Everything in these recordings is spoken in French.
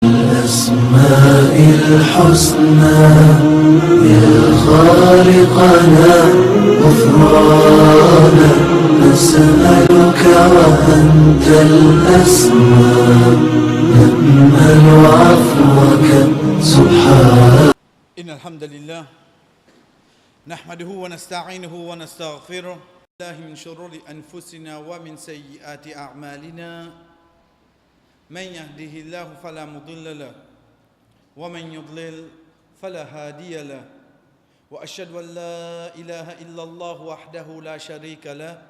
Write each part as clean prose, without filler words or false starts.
الأسماء الحسنى يا خالقنا غفرانا نسألك وأنت الأسماء نأمل عفوك سبحانك. إن الحمد لله نحمده ونستعينه ونستغفره الله من شرور أنفسنا ومن سيئات أعمالنا من يهده الله فلا مضل له ومن يضلل فلا هادي له وأشهد أن لا إله إلا الله وحده لا شريك له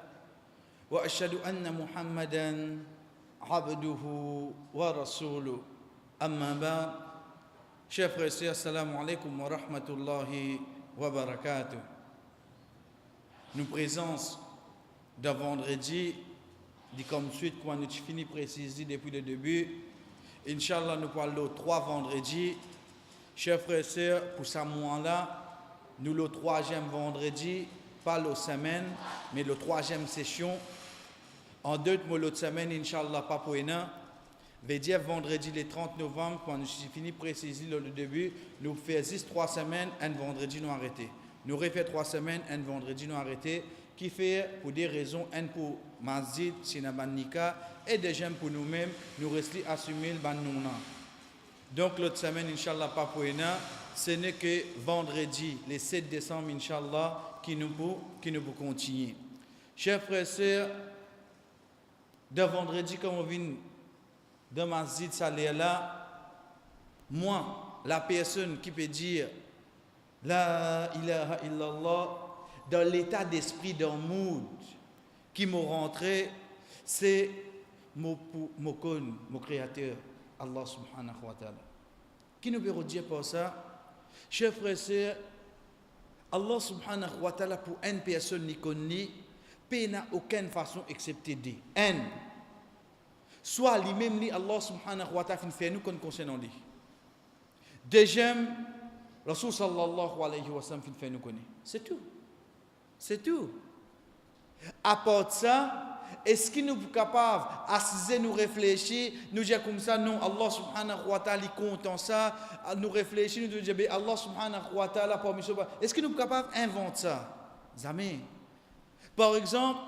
وأشهد أن محمدا عبده ورسوله أما بعد. Chers frères et sœurs, assalamu alaikum wa rahmatullahi wa barakatuh. Nous présence d'un vendredi, dit comme suite, quand nous finissons préciser depuis le début. Inch'Allah, nous parlons 3 vendredis. Chers frères et sœurs, pour ce mois-là, nous le 3e vendredi, pas la semaine, mais la 3e session. En 2 mois, l'autre semaine, Inch'Allah, pas pour une. Veut dire vendredi le 30 novembre, quand nous finissons préciser le début, nous faisons 3 semaines, un vendredi nous arrêté. Nous refait 3 semaines, un vendredi nous arrêté, qui fait pour des raisons, un pour Masjid, Sinabanika, et déjà pour nous-mêmes, nous restons assumer le ban. Donc l'autre semaine, Inch'Allah, pas pour une, ce n'est que vendredi, le 7 décembre, Inch'Allah, qui nous peut continuer. Chers frères et sœurs, de vendredi, comme on vient dans Masjid Saleh là, moi, la personne qui peut dire La ilaha illallah, dans l'état d'esprit d'un mood qui m'a rentré, c'est mon créateur, Allah subhanahu wa ta'ala. Qui nous peut dire pour ça? Chers frères et sœurs, Allah subhanahu wa ta'ala pour une personne qui connaît, peut n'a aucune façon excepté de un. Soit lui-même, Allah subhanahu wa ta'ala fait nous qu'on concernant lui. Deuxième, Rasul sallallahu alayhi wa sallam fait nous connaître. C'est tout. C'est tout. À part de ça, est-ce que nous sommes capables d'assiser, nous réfléchir, nous dire comme ça, non, Allah subhanahu wa ta'ala est content ça, nous réfléchir, nous dire, Allah subhanahu wa ta'ala permission. Est-ce que nous sommes capables d'inventer ça? Jamais. Par exemple,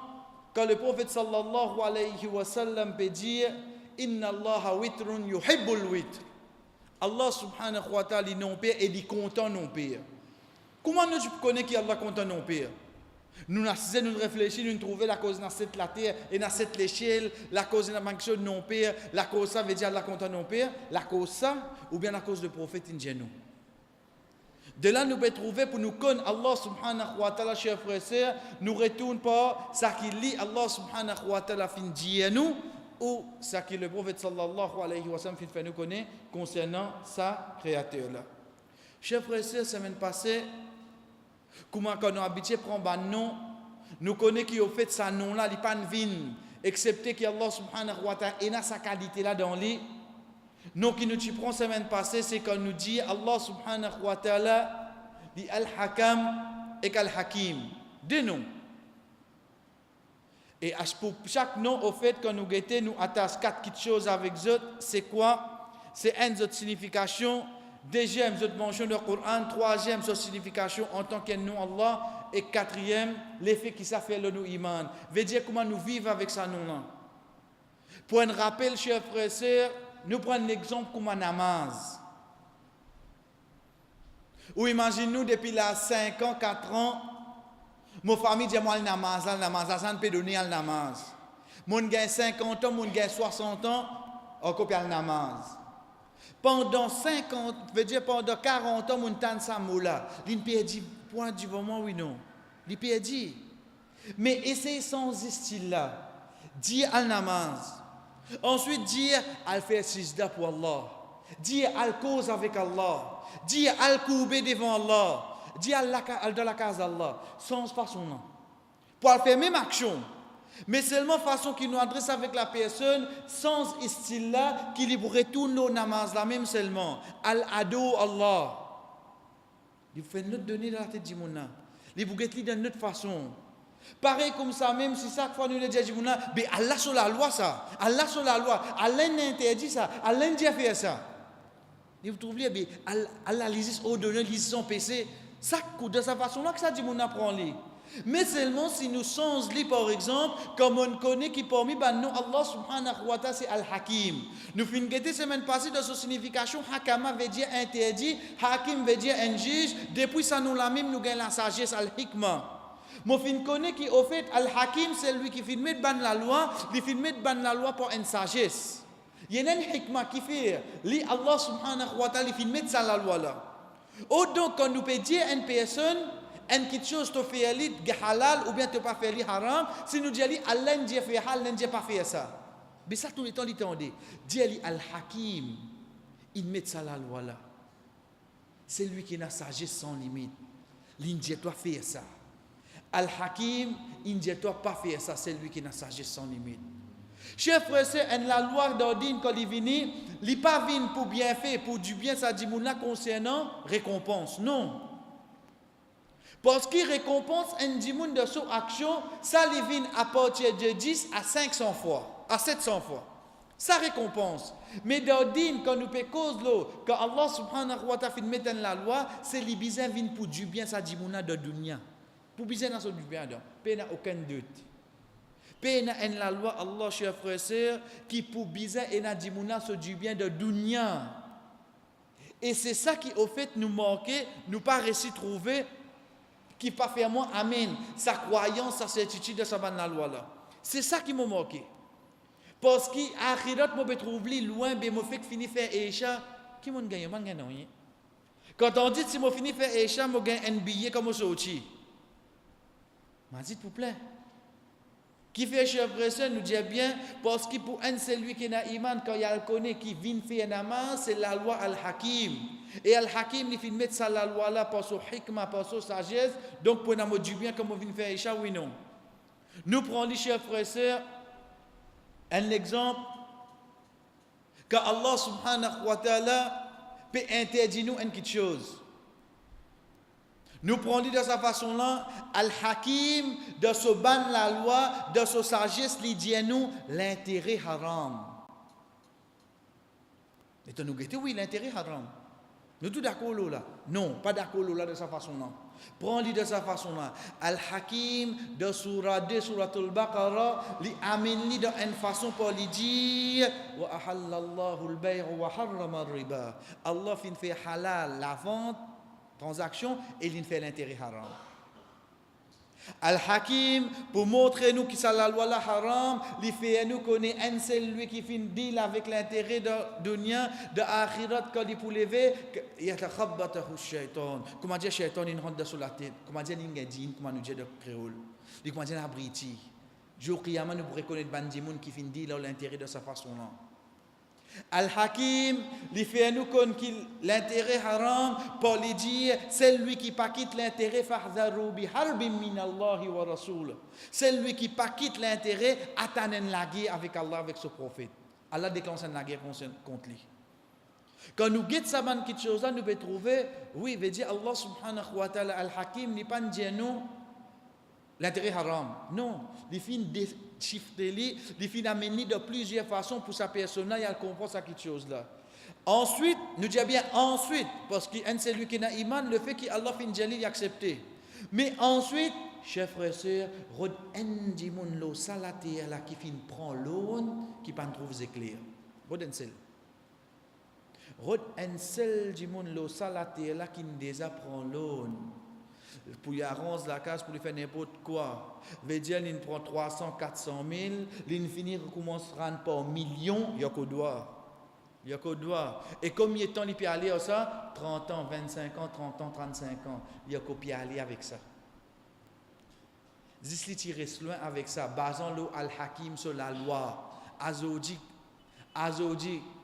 quand le prophète sallallahu alayhi wa sallam peut dire Inna Allah witrun yuhibbul witr. Allah subhanahu wa ta'ala est non père et il est content non père. Comment nous connaissons qu'Allah est content non père? Nous réfléchissons, nous trouvons la cause dans cette la terre et dans cette l'échelle, la cause dans la chose non père, la cause ça veut dire Allah est content non père, la cause ça ou bien la cause du prophète ingénu. De là, nous pouvons trouver pour nous connaître Allah subhanahu wa ta'ala, chers frères et sœurs, nous retournons pas ce qu'il lit Allah subhanahu wa ta'ala fin dit à nous, ou ce que le prophète sallallahu alayhi wa sallam fait nous connaître concernant sa créateur-là. Chers frères et sœurs, semaine passée, comment quand nous habitués prendre un nom, nous connaissons qu'il a fait ce nom-là, il n'est pas une excepté que Allah subhanahu wa ta'ala a sa qualité-là dans lui. Donc, qui nous prend la semaine passée, c'est quand nous dit Allah subhanahu wa ta'ala dit Al-Hakam et Al-Hakim. 2 noms. Et pour chaque nom, au fait, quand nous guettons, nous attachons 4 petites choses avec eux. C'est quoi? C'est une autre signification. Deuxième, autre mention du Coran. Troisième, autre signification en tant que nom Allah. Et quatrième, l'effet qui ça fait le nous iman. Veut dire comment nous vivons avec ça nom-là. Pour un rappel, chers frères et sœurs, nous prenons l'exemple comme un namaz. Ou imaginez-nous depuis là 5 ans, 4 ans, ma famille dit moi le namaz, ça ne peut donner le namaz. Mon gagne 50 ans, mon gagne 60 ans, on copie le namaz. Pendant 50, veut dire pendant 40 ans, mon tan sa moula. Il perdit point du moment, oui non. Il perdit. Mais essayez sans ce style-là. Dire al namaz. Ensuite, dire al faire sijda pour Allah. Dire al cause avec Allah. Dire al couper devant Allah. Dire al dans la case d'Allah. Sans façon non. Pour faire même action. Mais seulement façon qui nous adresse avec la personne, sans style là, qui lui retourne au namaz là même seulement. Al ado Allah. Il fait notre donner dans la tête du monde. Il vous guette d'une autre façon. Pareil comme ça, même si chaque fois nous le disons, mais Allah sur la loi ça, Allah sur la loi, Allah n'interdit ça, Allah dit faire ça. Et vous trouvez, bien, Allah lisait ordonné, lisait son PC. Ça, de sa façon-là, que ça dit, mon apprend les. Mais seulement si nous sommes, par exemple, comme on connaît qui parmi nous, Allah subhanahu wa ta'ala, c'est Al-Hakim. Nous finissons la semaine passée de sa signification, Hakama veut dire interdit, Hakim veut dire un juge. Depuis ça, nous la même, nous gagnons la sagesse, Al-Hikmah. Moi, je connais qui, au fait, Al-Hakim, c'est lui qui fait mettre la loi, il fait mettre la loi pour une sagesse. Il y a une hikmah qui fait, Allah subhanahu wa ta'ala, il fait mettre ça la loi là. Ou donc, quand nous peut dire à une personne, une quelque chose te fait halal ou bien te pas faire haram, si nous disons Allah ne dit fait halal, ne pas faire ça. Mais ça, tout le temps, il dit, Dieu Al-Hakim, il met ça la loi là. C'est lui qui a sagesse sans limite. Il ne dit pas faire ça. Al-Hakim, il ne dit pas faire ça, c'est lui qui a sagesse sans limite. Chers frères, c'est la loi d'ordine quand il vient, il n'est pas venu pour bien faire, pour du bien, ça dit mouna concernant récompense. Non. Parce qu'il récompense un dimoun de son action, ça lui vient à partir de 10 à 500 fois, à 700 fois. Ça récompense. Mais d'ordine, quand nous faisons cause l'eau, quand Allah subhanahu wa ta'ala met dans la loi, c'est les bizarres viennent pour du bien, ça dit mouna de dunya. Pour bizarre dans ce du bien, il n'y a aucun doute. Pena en la loi Allah, chers frères et sœurs, qui pour bizarre et n'a dit sur du bien de dunya. Et c'est ça qui au fait nous manquait, nous pas réussi à trouver, qui pas faire moi amen, sa croyance, sa certitude de sa la loi là. C'est ça qui m'a manqué. Parce qu'akhirat moi trouve li loin, mais moi fait que fini faire écha, qui m'ont gagné, m'en gagne rien. Quand on dit si moi fini faire écha, moi gagne un billet comme sorti. M'a dit s'il vous plaît. Qui fait chef frère, nous dit bien, parce que pour un c'est lui qui a iman, quand il a le connaît, qui vient faire un c'est la loi Al-Hakim. Et Al-Hakim, il fait mettre ça la loi là, par son hikmah, par son sagesse, donc pour nous du bien, comme on vient faire Isha, oui non. Nous prenons les chers frères, un exemple, quand Allah subhanahu wa ta'ala peut interdire nous une petite chose. Nous prenons de sa façon-là, Al-Hakim, de ce ban la loi, de ce sagesse, il dit à nous l'intérêt haram. Et nous guettons, oui, l'intérêt haram. Nous tous d'accord là? Non, pas d'accord là de sa façon-là. Prends-le de sa façon-là. Al-Hakim, de surah 2, surah Al-Baqarah, il amène de une façon pour lui dire wa ahallallahu al-bay' wa harrama al-riba. Allah fait halal la vente, transaction, et il fait l'intérêt haram. Al-Hakim, pour montrer nous que ça la loi la haram, il fait nous connaître un seul lui qui fait deal avec l'intérêt de dunya, de akhirat, quand il pour lever, il y a le shaitan. Comment dire shaitan, il rentre sur la tête. Comment dire l'ingadine, comment nous dire de créole. Comment dire l'abriti. Jour qiyamah, nous pourrons connaître bandimoun qui fait deal l'intérêt de sa façon-là. Al-Hakim, il fait nous connaître l'intérêt haram pour lui dire c'est lui qui pas quitte l'intérêt fahzaru bi harbin min Allah wa rasul. C'est lui qui pas quitte l'intérêt attendre la guerre avec Allah, avec ce prophète. Allah déclenche la guerre contre lui. Quand nous guettons ça ban quelque chose là, nous pouvons trouver oui, veut dire Allah subhanahu wa ta'ala Al-Hakim n'est pas dire nous l'intérêt haram. Non, il fait déchiffrer, il fait amener de plusieurs façons pour sa personne, il comprend ça quelque chose là. Ensuite, nous disons bien ensuite, parce qu'un c'est lui qui a iman, le fait qu'Allah fin jalil accepté. Mais ensuite, chers frères et sœurs, rod en dimoun lo salate là qui fin prend l'aune, qui pas trouve éclair. Rod en sel. Rod en sel dimoun lo salate là qui déjà prend l'aune. Pour y arranger la case, pour lui faire n'importe quoi. Veut dire, il prend 300, 400 000, il finit, recommence à rendre par millions, il y a qu'au doigt. Il y a qu'au doigt. Et combien de temps il peut aller à ça? 30 ans, 25 ans, 30 ans, 35 ans. Il y a qu'au peut aller avec ça. Zis tirer loin avec ça, basant le Al-Hakim sur la loi. Azodi,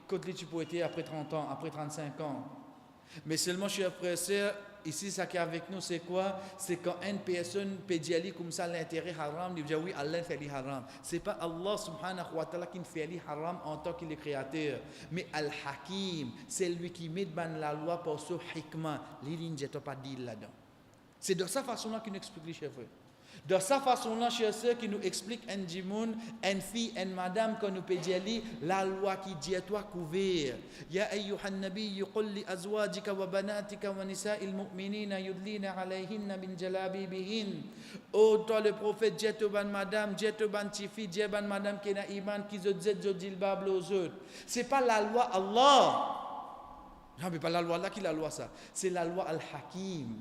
quand tu peux être après 30 ans, après 35 ans. Mais seulement, chers frères et sœurs, ici, ça qui est avec nous, c'est quoi? C'est quand une personne peut dire comme ça l'intérêt haram, il dit oui, Allah fait le haram. Ce n'est pas Allah subhanahu wa ta'ala qui fait le haram en tant que le créateur. Mais Al-Hakim, c'est lui qui met la loi pour ce hikmah. Il ne pas dit là-dedans. C'est de sa façon-là qu'il explique les chers frères. De sa façon-là, chers sœurs, qui nous explique un djimoun, une fille, une madame, quand nous peut dire la loi qui dit à toi couvert. Ya ayyuhan nabi, qul li azwajika wa banatika wa nisa'il mu'minina yudlina alayhinna min jalabibihin. Oh, toi le prophète, dis à ban madame, dis à ban tifi, dis à ban madame qui n'a iman, qui se dit jilbab aux autres. C'est pas la loi Allah. Non, mais pas la loi Allah qui la loi ça. C'est la loi Al-Hakim.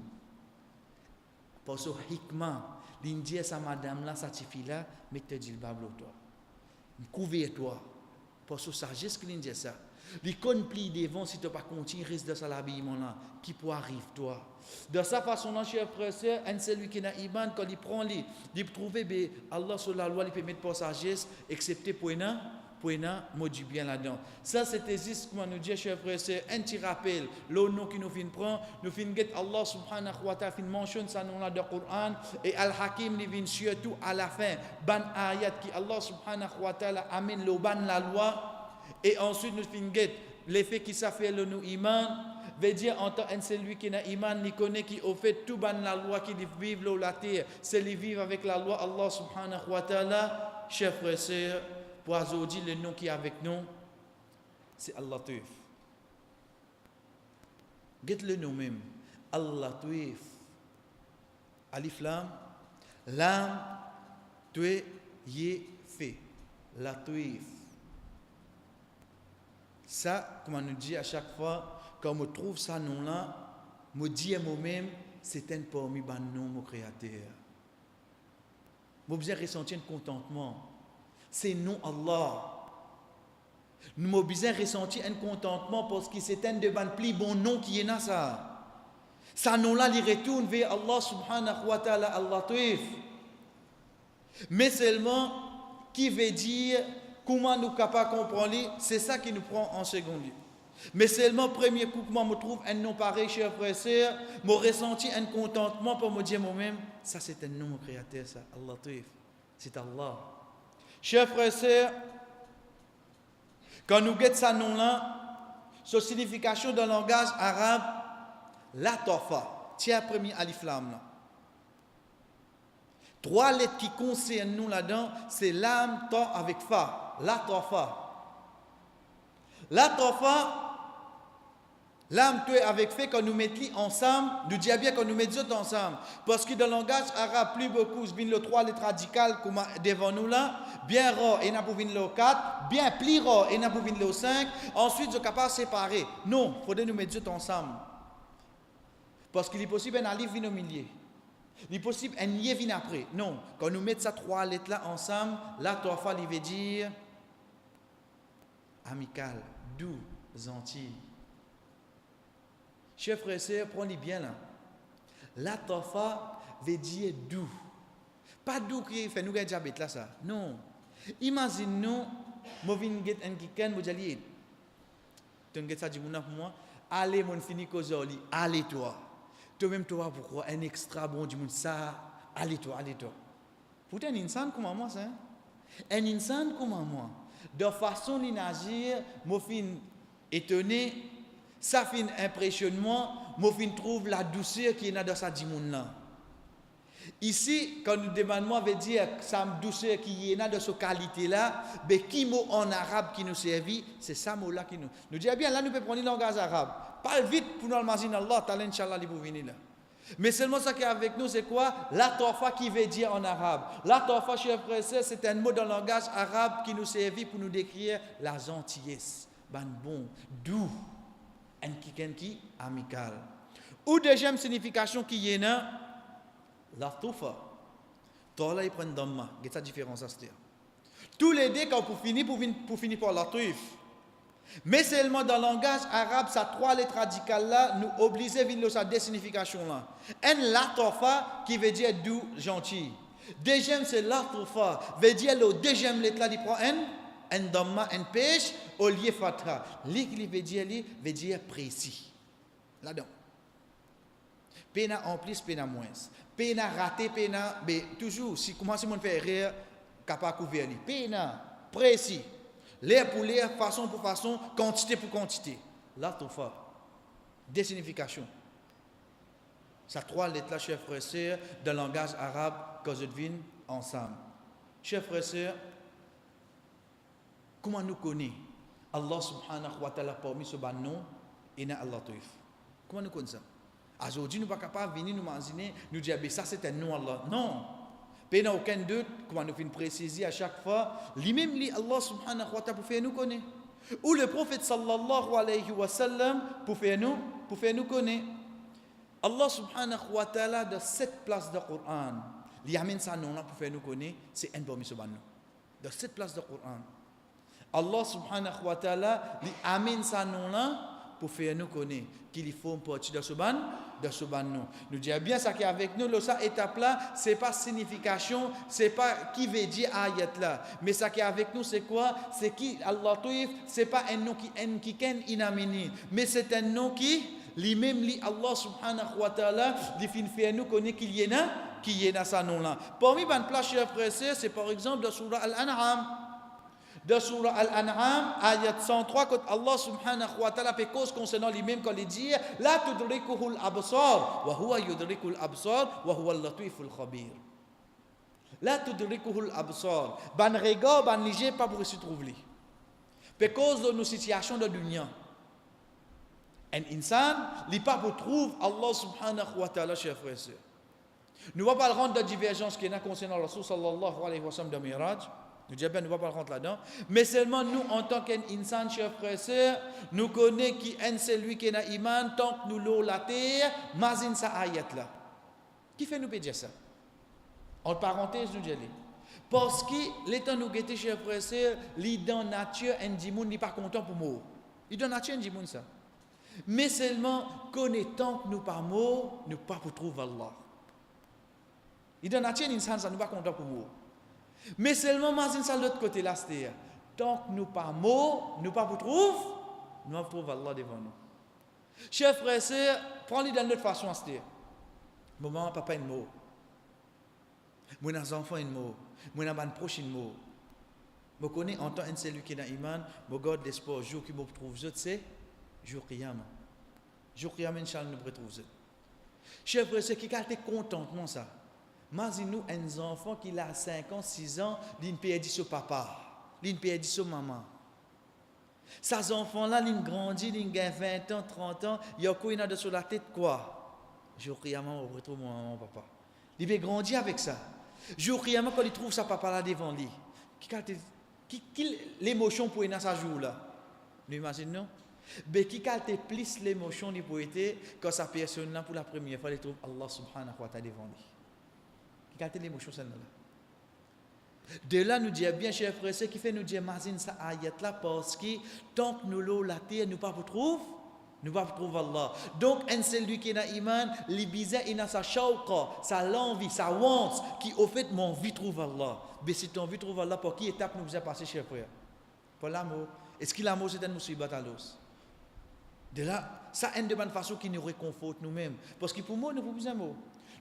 Pour ce hikmah. L'Indien, sa madame là, sa fille là, mettez du bab toi. Couvre-toi. Pour ce sagesse que l'Indien ça. L'icône plie devant si tu n'as pas continué, risque de ça l'habillement là. Qui peut arriver toi. De sa façon là, chers frères et sœurs, un celui qui n'a iman, quand il prend il trouve Allah sur la loi, il peut mettre pour sagesse, excepté pour un mot du bien là-dedans. Ça, c'était juste, comme nous dit, chers frères et sœurs, un petit rappel. Le nom qui nous vient prendre, nous vient get Allah subhanahu wa ta'ala, fin mentionne ça nom là dans le Coran, et Al-Hakim, il vient surtout à la fin, ban ayat qui Allah subhanahu wa ta'ala amène le ban la loi, et ensuite nous vient get l'effet qui s'appelle le nous iman, veut dire en tant que celui qui n'a iman, il connaît qui au fait tout ban la loi qui vivent la terre, c'est les vivre avec la loi Allah subhanahu wa ta'ala, chers frères et sœurs. Pour aujourd'hui, le nom qui est avec nous, c'est Al-Latif. Get le nom même. Al-Latif. Alif Lam. Lam. Tué. Yé. Fait. Latif. Ça, comme on nous dit à chaque fois, quand on trouve ça nom-là, me dit à moi-même, c'est un parmi les noms, mon créateur. Vous avez ressenti un contentement. C'est non Allah. Nous avons besoin de ressentir un contentement parce que c'est un de les plus bons noms qui est là ça. Ça nom-là, il retourne vers Allah subhanahu wa ta'ala al-Latif. Mais seulement, qui veut dire comment nous sommes capables de comprendre, c'est ça qui nous prend en second lieu. Mais seulement, premier coup, moi, je trouve un nom pareil, chers frères et sœurs, je ressenti un contentement pour me dire moi-même, ça c'est un nom créateur, ça, al-Latif. C'est Allah. Chers frères et sœurs, quand nous guettons ce nom-là, sa signification dans le langage arabe, la tofa, tiens premier alif lam là. 3 lettres qui concernent nous là-dedans, c'est lam, ta avec fa, la tofa. La tofa, l'âme tu es avec fait quand nous mettons ensemble, nous disons bien quand nous mettons ensemble. Parce que dans le langage arabe, plus beaucoup, c'est le 3 lettres radicales comme devant nous là, bien rare et n'a pas le 4, bien plus rare et n'a pas le 5. Ensuite, je suis capable de séparer. Non, il faudrait nous mettre ensemble. Parce qu'il est possible un alif vient au milieu. Il est possible un nier vient après. Non, quand nous mettons ces 3 lettres là ensemble, la tofa, il veut dire amical, doux, gentil. Chers frères et sœurs, prenez bien là. La tofa veut dire doux. Pas doux qui fait nous gagner diabète là ça. Non. Imaginez-nous, moi viens get un kikan, moi j'allais. Tu as ça dit pour moi. Allez mon fini kozoli, allez toi. Toi-même toi pourquoi un extra bon du monde ça, allez toi. Pourtant un insan comme moi ça. Un insan comme moi. De façon d'inagir, moi fin étonné. Ça fait un impressionnement, moi je trouve la douceur qui est dans sa dimoun là. Ici, quand nous demandons, veut dire sa douceur qui est dans cette qualité là, mais qui mot en arabe qui nous servit, c'est ça mot là qui nous dit bien là nous pouvons prendre le langage arabe. Parle vite pour nous imaginer Allah, t'as l'inchallah pour venir là. Mais seulement ça qui est avec nous, c'est quoi? La tofa qui veut dire en arabe. La tofa, chers frères et sœurs, c'est un mot dans le langage arabe qui nous servit pour nous décrire la gentillesse, bon, doux. Un qui amical. Ou deuxième signification qui est là, la toufa. Toi là, il prend dhamma. Qu'est-ce la différence à ce dire? Tous les deux, quand pour finir par la touf. Mais seulement dans le langage arabe, ces 3 lettres radicales là, nous obligent à venir sa deux significations là. Un la toufa qui veut dire doux, gentil. Deuxième, c'est la toufa, veut dire le deuxième lettre là, il prend un dhamma, un pêche, au lieu fatha. Li veut dire précis. Là-dedans. Pena en plus, pena moins. Pena raté, pena, mais toujours, si commence à faire rire, capable de couvrir. Pena, précis. L'air pour l'air, façon pour façon, quantité pour quantité. Là, tout fait. Des significations. Ces 3 lettres-là, chers frères et sœurs, dans le langage arabe, que je devine ensemble. Chers frères et sœurs, comment nous connaissons Allah subhanahu wa ta'ala parmi ce nom et na Allah Taif? Comment nous connaissons ça? Aujourd'hui, nous ne sommes pas capables de venir nous imaginer, nous dire, ça c'est un nom Allah. Non. Il n'y a aucun doute, comment nous faisons préciser à chaque fois, lui-même, Allah subhanahu wa ta'ala pour faire nous connaître. Ou le prophète sallallahu alayhi wa sallam pour faire nous connaître. Allah subhanahu wa ta'ala de 7 places de Coran, il amène ça nom là pour faire nous connaître, c'est un parmi ce nom. De 7 places de Coran. Allah subhanahu wa ta'ala, il amène ça nom là pour faire nous connaître qu'il faut une partie de ce nom. Nous disons bien ça qui est avec nous, cette étape-là, ce n'est pas signification, ce n'est pas qui veut dire ayat là. Mais ça qui est avec nous, c'est quoi? C'est qui Allah Taif, ce n'est pas un nom qui est inamini, mais c'est un nom qui, lui-même, Allah subhanahu wa ta'ala, il fait nous connaître qu'il y en a ça nom là. Parmi les places, chers frères et sœurs, c'est par exemple de Surah Al-An'am. De Surah Al-An'am, ayat 103, quand Allah subhanahu wa ta'ala fait cause concernant lui-même, quand il dit La tudrikuhul absar, wa huwa yudrikul absar, wa huwa al-latiful khabir. La tudrikuhul absar. Ban regard, ban lige, pas pour se trouver. Parce cause de nos situations de dunya. Un insan, il pas pour trouver Allah subhanahu wa ta'ala, chers frères et sœurs. Nous ne va pas rendre de divergence qui est concernant Rasul sallallahu alayhi wa sallam de Miraj. Nous disons bien, nous ne va pas rentrer là-dedans. Mais seulement nous, en tant qu'un insan, chers frères et sœurs, nous connaissons qui est celui qui est dans l'iman, tant que nous l'eau la terre, mazine sa ayat là. Qui fait nous dire ça? Entre parenthèses, nous disons. Parce que l'état nous guetter, chers frères et sœurs, l'ident nature, un dimoun n'est pas content pour moi. L'ident nature, un dimoun ça. Mais seulement, connaissant que nous pas mot, nous pas pour trouver Allah. L'ident nature, un insan, ça nous pas content pour moi. Mais seulement, imagine ça de l'autre côté là, c'est-à-dire, tant que nous pas mots, nous pas pour trouver, nous pas trouver Allah devant nous. Chers frères et sœurs, prenez dans notre façon, c'est-à-dire, maman, papa, une mot. Moi, nos enfants, une mot. Moi, nos proches, une mot. Je connais en tant que celui qui est dans l'iman, je garde l'espoir, jour qui me trouve, c'est jour Qiyamah. Jour Qiyamah, Inch'Allah, nous retrouve. Chers frères et sœurs, qui a été contentement ça? Imaginez-nous un enfant qui a 5 ans, 6 ans, il a perdu son papa, il a perdu son maman. Ces enfants-là, ils grandissent, ils ont 20 ans, 30 ans, il y a quoi de sur la tête quoi? Je réellement retrouve mon papa. Il va grandir avec ça. Je réellement quand il trouve sa papa là devant lui. Qui l'émotion pour être dans sa jour là? Vous imaginez non? Mais qui a plus l'émotion du poète quand sa personne là pour la première fois il trouve Allah subhanahu wa ta'ala devant lui. Regardez l'émotion celle-là. De là, nous disons bien, chers frères, ce qui fait nous dire, imagine ça ayat là, parce que tant que nous l'eau, la terre, nous ne pas trouver Allah. Donc, un seul lui qui est dans l'iman, l'ibisa, il a sa shawqa, sa l'envie, sa want, qui au fait, mon envie trouve Allah. Mais si tu as envie de trouver Allah, pour qui étape nous a passé, chers frères? Pour l'amour. Est-ce que l'amour, c'est un musibat à l'os? De là, ça, une de bonne façon qui nous réconforte nous-mêmes. Parce que pour moi, nous ne pouvons plus amour.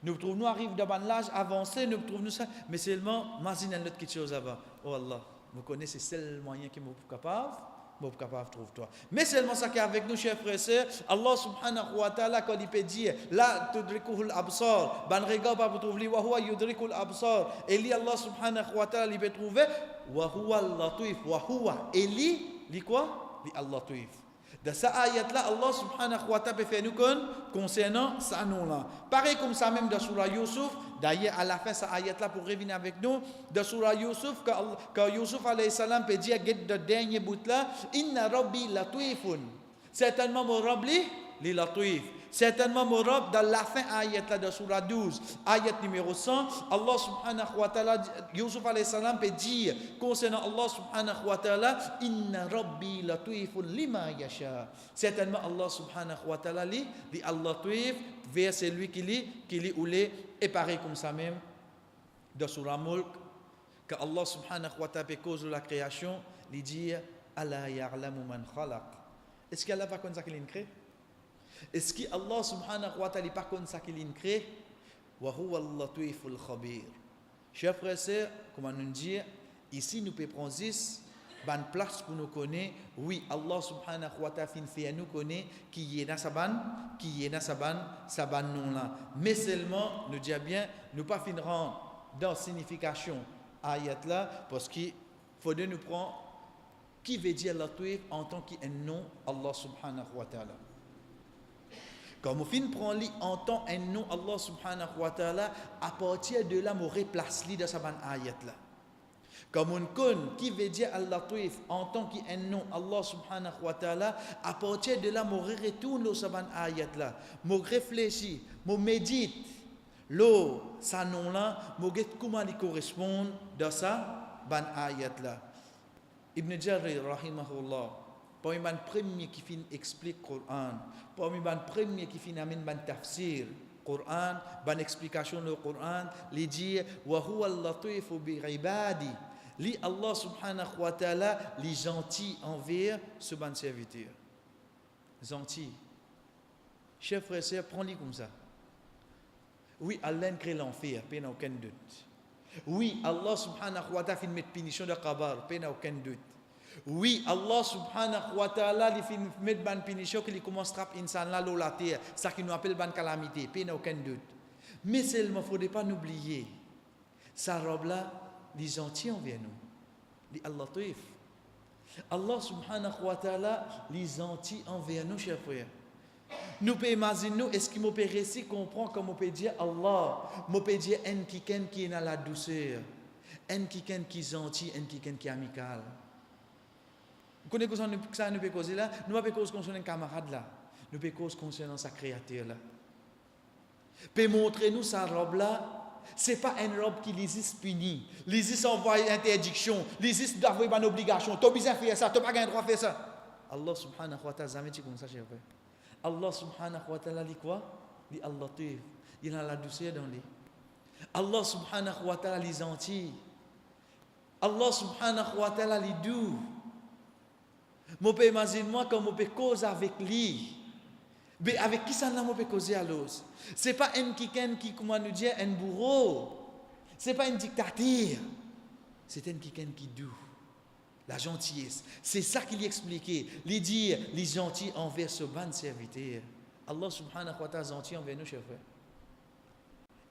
Nous trouvons, nous arrivons dans l'âge avancé, nous trouvons ça, mais seulement, imagine une autre chose avant. Oh Allah, vous connaissez, c'est le moyen qui est capable de trouver toi. Mais seulement ça qui est avec nous, chers frères et sœurs, Allah subhanahu wa ta'ala, quand il peut dire, la tudrikuhul absar, ban regard pas pour trouver, wa huwa yudrikul absar, et lui, Allah subhanahu wa ta'ala, il peut trouver, wa huwa al-latif, wa huwa, et lui quoi? Lui al-latif. De cette ayat-là, Allah subhanahu wa ta'ala fait nous concernant ça nom-là. Pareil comme ça même de Surah Yusuf, d'ailleurs à la fin, cette ayat-là pour revenir avec nous, de Surah Yusuf, quand Yusuf alayhi salam peut dire, de dernier bout-là, Inna Rabbi latifun. Certainement mon Rabbi, li latif. Certainement mon Rabb, dans la fin ayat-là de Surah 12, ayat numéro 100, Allah subhanahu wa ta'ala, Yusuf alayhi salam peut dire concernant Allah subhanahu wa ta'ala, Inna Rabbi latifun lima yasha. Certainement Allah subhanahu wa ta'ala li Allah tuif vers celui qui lit ou les est pareil comme ça même de Surah Mulk, que Allah subhanahu wa ta'ala cause de la création, il dit Ala ya'lamu man khalaq. Est-ce qu'Allah va comme ça qu'il crée? Est-ce que Allah subhanahu wa ta'ala n'est pas comme ça qu'il crée? Wa huwa al-latiful khabir. Chers frères et sœurs, comment nous dire, ici nous pouvons prendre 10 ban place pour nous connaître, oui, Allah subhanahu wa ta'ala fait nous connaître qui est dans sa ban nom là. Mais seulement, nous disons bien, nous pas finirons dans la signification ayat là, parce qu'il faudrait nous prendre qui veut dire Latif en tant qu'un nom Allah subhanahu wa ta'ala. Comme on finit prendre en tant qu'un nom Allah subhanahu wa ta'ala, à partir de là, on replace lui dans sa ban ayat là. Comme on connaît qui veut dire Al-Latif en tant qu'un nom Allah subhanahu wa ta'ala, à partir de là, on retourne dans sa ban ayat là. On réfléchit, on médite. Là, sa nom là, on regarde comment il correspond dans sa ban ayat là. Ibn Jarir, rahimahullah, parmi les premiers qui fin explique le Coran, parmi les premiers qui fin amène le tafsir, Coran, ban explication du Coran, il dit wa huwa al-latifu bi ibadi, li Allah subhanahu wa ta'ala, li gentil envers ce ban serviteur. Gentil. Chers frères et sœurs, prends-le comme ça. Oui, Allah crée l'enfer, pas aucun doute. Oui, Allah subhanahu wa ta'ala fait mettre punition de kabar, pas aucun doute. Oui, Allah subhanahu wa ta'ala il fait mettre ban punition qu'il commence à trapper insan là la terre, ça qui nous appelle ban calamité, pas aucun doute. Mais seulement faudrait pas n'oublier sa robe là, les gentils envers nous. Les Allah Taif. Allah subhanahu wa ta'ala les gentils envers nous, chers frères. Nous pouvons imaginer, est-ce qu'il m'a réussi comprendre comment on peut dire Allah, on peut dire un qui est dans la douceur, un qui est gentil, un qui est amical. Vous connaissez ça nous peut causer là? Nous ne pouvons pas causer concernant un camarade là, nous pouvons causer concernant sa créature là. Peut montrer nous sa robe là. Ce n'est pas une robe qui les punit, les envoie interdiction, les d'avoir une obligation. Tu as besoin de faire ça, tu n'as pas le droit de faire ça. Allah subhanahu wa ta'ala jamais dit comme ça, cher frère. Allah subhanahu wa ta'ala dit quoi? Dit Allah Taif. Il a la douceur dans lui. Allah subhanahu wa ta'ala les gentils. Allah subhanahu wa ta'ala les doux. Je peux imaginer moi comme je peux causer avec lui. Mais avec qui ça ne peut causer à l'os? Ce n'est pas un qui, comment nous dire, un bourreau. Ce n'est pas une dictature. C'est un qui doux. La gentillesse. C'est ça qu'il expliquait. Il dit, les gentils envers ce ban serviteur. Allah subhanahu wa ta'ala gentil envers nous, chers frères.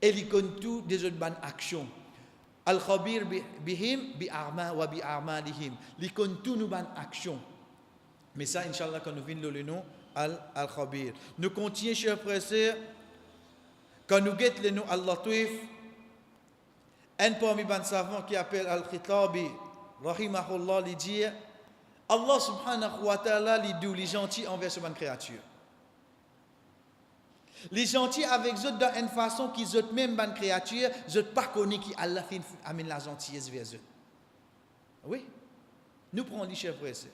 Et il connaît tout des autres bonnes actions. Al-Khabir bihim bi'arma wa bi'armalihim. Il connaît tout nos bonnes actions. Mais ça, Inch'Allah, quand nous venons le nom, Al-Khabir. Nous continuons, chers frères et sœurs, quand nous guettons le nom Al-Latif, un parmi les savants qui appelle Al-Khitabi, rahimahullah, il dit Allah subhanahu wa ta'ala, les gentils envers ce bonne créature. Les gentils avec eux dans une façon qu'ils ont même bonne créature, ils n'ont pas connu qui Allah amène la gentillesse vers eux. Oui. Nous prenons les chers frères et sœurs.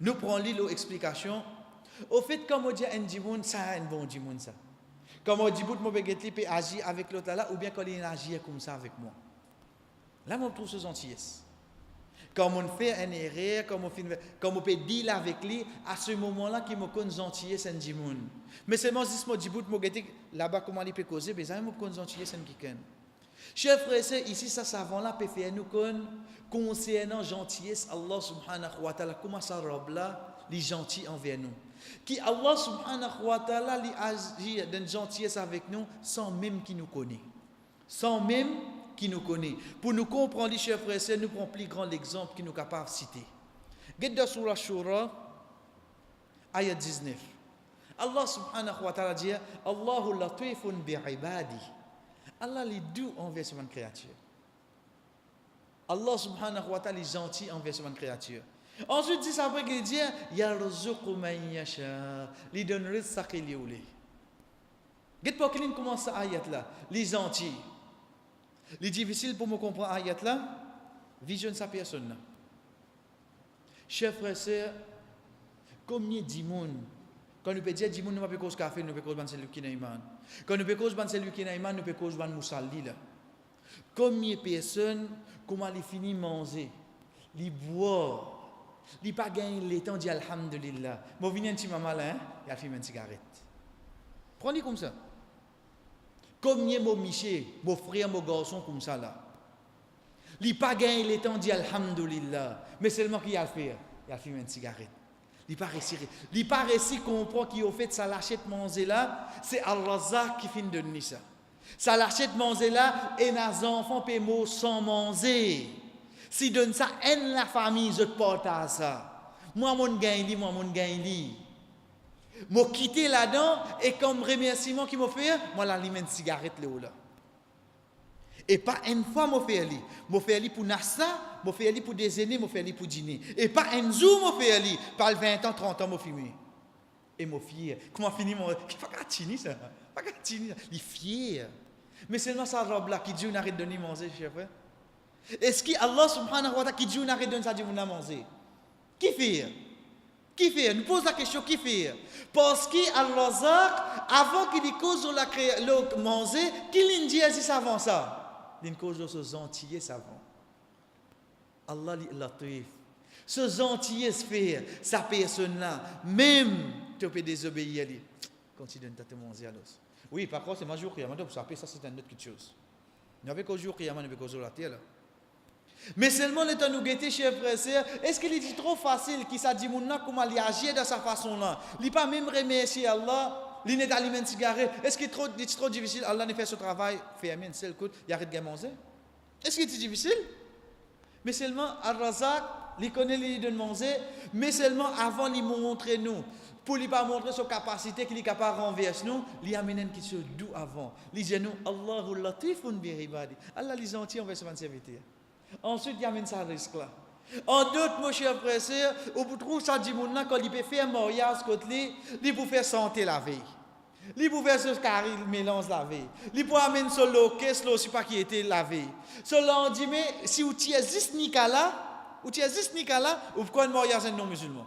Nous prenons l'explication. Au fait, comme on dit un dimoun, ça a un bon dimoun ça. Comme on dit, mon béguetli peut agir avec l'autre là, ou bien quand il agit comme ça avec moi. Là, on trouve ce gentillesse. Comme on fait un erreur, comme on peut dire avec lui, à ce moment-là, qu'il me connaît gentillesse un dimoun. Mais c'est moi, si je dis, mon béguetli, là-bas, comment il peut causer, mais ça me connaît gentillesse un kiken. Chers frères et sœurs, ici, ça savant-là peut faire nous connaître concernant gentillesse, Allah subhanahu wa ta'ala, comment ça robe là, les gentils envers nous. Qui Allah subhanahu wa ta'ala li agit d'une gentillesse avec nous sans même qu'il nous connaît. Sans même qu'il nous connaît. Pour nous comprendre, les chers frères et sœurs, nous prenons plus grand l'exemple qui nous est capable de citer. Regardez dans Surah Shura, ayat 19. Allah subhanahu wa ta'ala dit Allahu latifun bi'ibadi. Allah est doux envers ses créatures. Allah subhanahu wa ta'ala est gentil envers ses créatures. Ensuite, dit après qu'il dit yarzuqu man yasha, li donne rizq qu'il voulait. Qu'est-ce pour qu'il commence cette ayat là, les gentils. Les difficile pour me comprendre ayat là, visionne sa personne. Chers frères et sœurs, combien de monde quand nous peut dire nous ne peut cause café, nous peut cause ban celui qui n'a iman. Quand nous peut cause ban celui qui n'a iman, nous peut cause ban musalli là. Combien de personnes comment les finit manger, les boire, les pas gagner le temps dit alhamdulillah. Moi vient un petit maman là, il a fumé une cigarette. Prenez comme ça. Combien mon miché, mon frère, mon garçon comme ça là. Il n'a pas gagné le temps de dire Alhamdulillah. Mais seulement qu'il a fait. Il a fumé une cigarette. Il n'a pas réussi à comprendre qu'il a fait ça l'achète manger là. C'est Allah qui finit de donner ça. Ça l'achète manger là et nos enfants peuvent sans manger. Si donne ça, en la famille, je porte à ça. Moi, mon gagne, moi, mon gagne. Moi, quitté là-dedans et comme remerciement qu'il m'a fait, moi, la limite cigarette là. Et pas une fois, moi, fait ali. Moi, fait ali pour nasta, moi, fait ali pour déjeuner, moi, fait ali pour dîner. Et pas un jour, moi, fait ali. Par 20 ans, 30 ans, moi, fumé. Et moi, fier. Comment finit mon. Pas qu'à tini, ça. Pas qu'à tini. Il est fier. Mais seulement sa robe là qui dit on arrête de donner manger, chef. Est-ce que Allah subhanahu wa ta'ala qui dit on arrête de donner ça, dit on a manger? Qui fait? Qui fait? Nous pose la question, qui fait? Parce que Allah, avant qu'il y cause le manger, qu'il dit avant ça? Il cause de ce gentillé savant. Allah dit latif. Ce gentillé se fait, sa personne là, même tu peux désobéir, continue de te manger à l'os. Oui, par contre, c'est ma jour qui a pour ça, c'est une autre chose. Il n'y avait qu'au jour qui a demandé la terre. Mais seulement le temps nous guetter, chers frères et sœurs, est-ce qu'il est trop facile qu'il s'est dit comment il agit de sa façon-là? Il n'est pas même remercier Allah, il n'est pas aliment cigarette. Est-ce qu'il est trop difficile? Allah ne fait ce travail, fait un seul coup, il arrête de manger. Est-ce qu'il est difficile? Mais seulement Al-Razak, il connaît les de manger, mais seulement avant il montre nous. Pour lui pas montrer sa capacité qu'il est capable de renverser nous, il amène une question d'où avant. Il dit nous, Allahu latifun bi ibadi. Allah les gentil envers ses serviteurs. Ensuite, il amène ça risque là. En d'autres, mon cher frère, au bout de ça dit quand il peut faire un mariage contre lui, il peut faire santé la veille. Il peut faire ce qu'il mélange la veille. Il peut amener ce lot, qu'est-ce que pas qui était la veille. Cela dit mais si vous tiez juste Nicolas, ou pourquoi un mariage non musulman?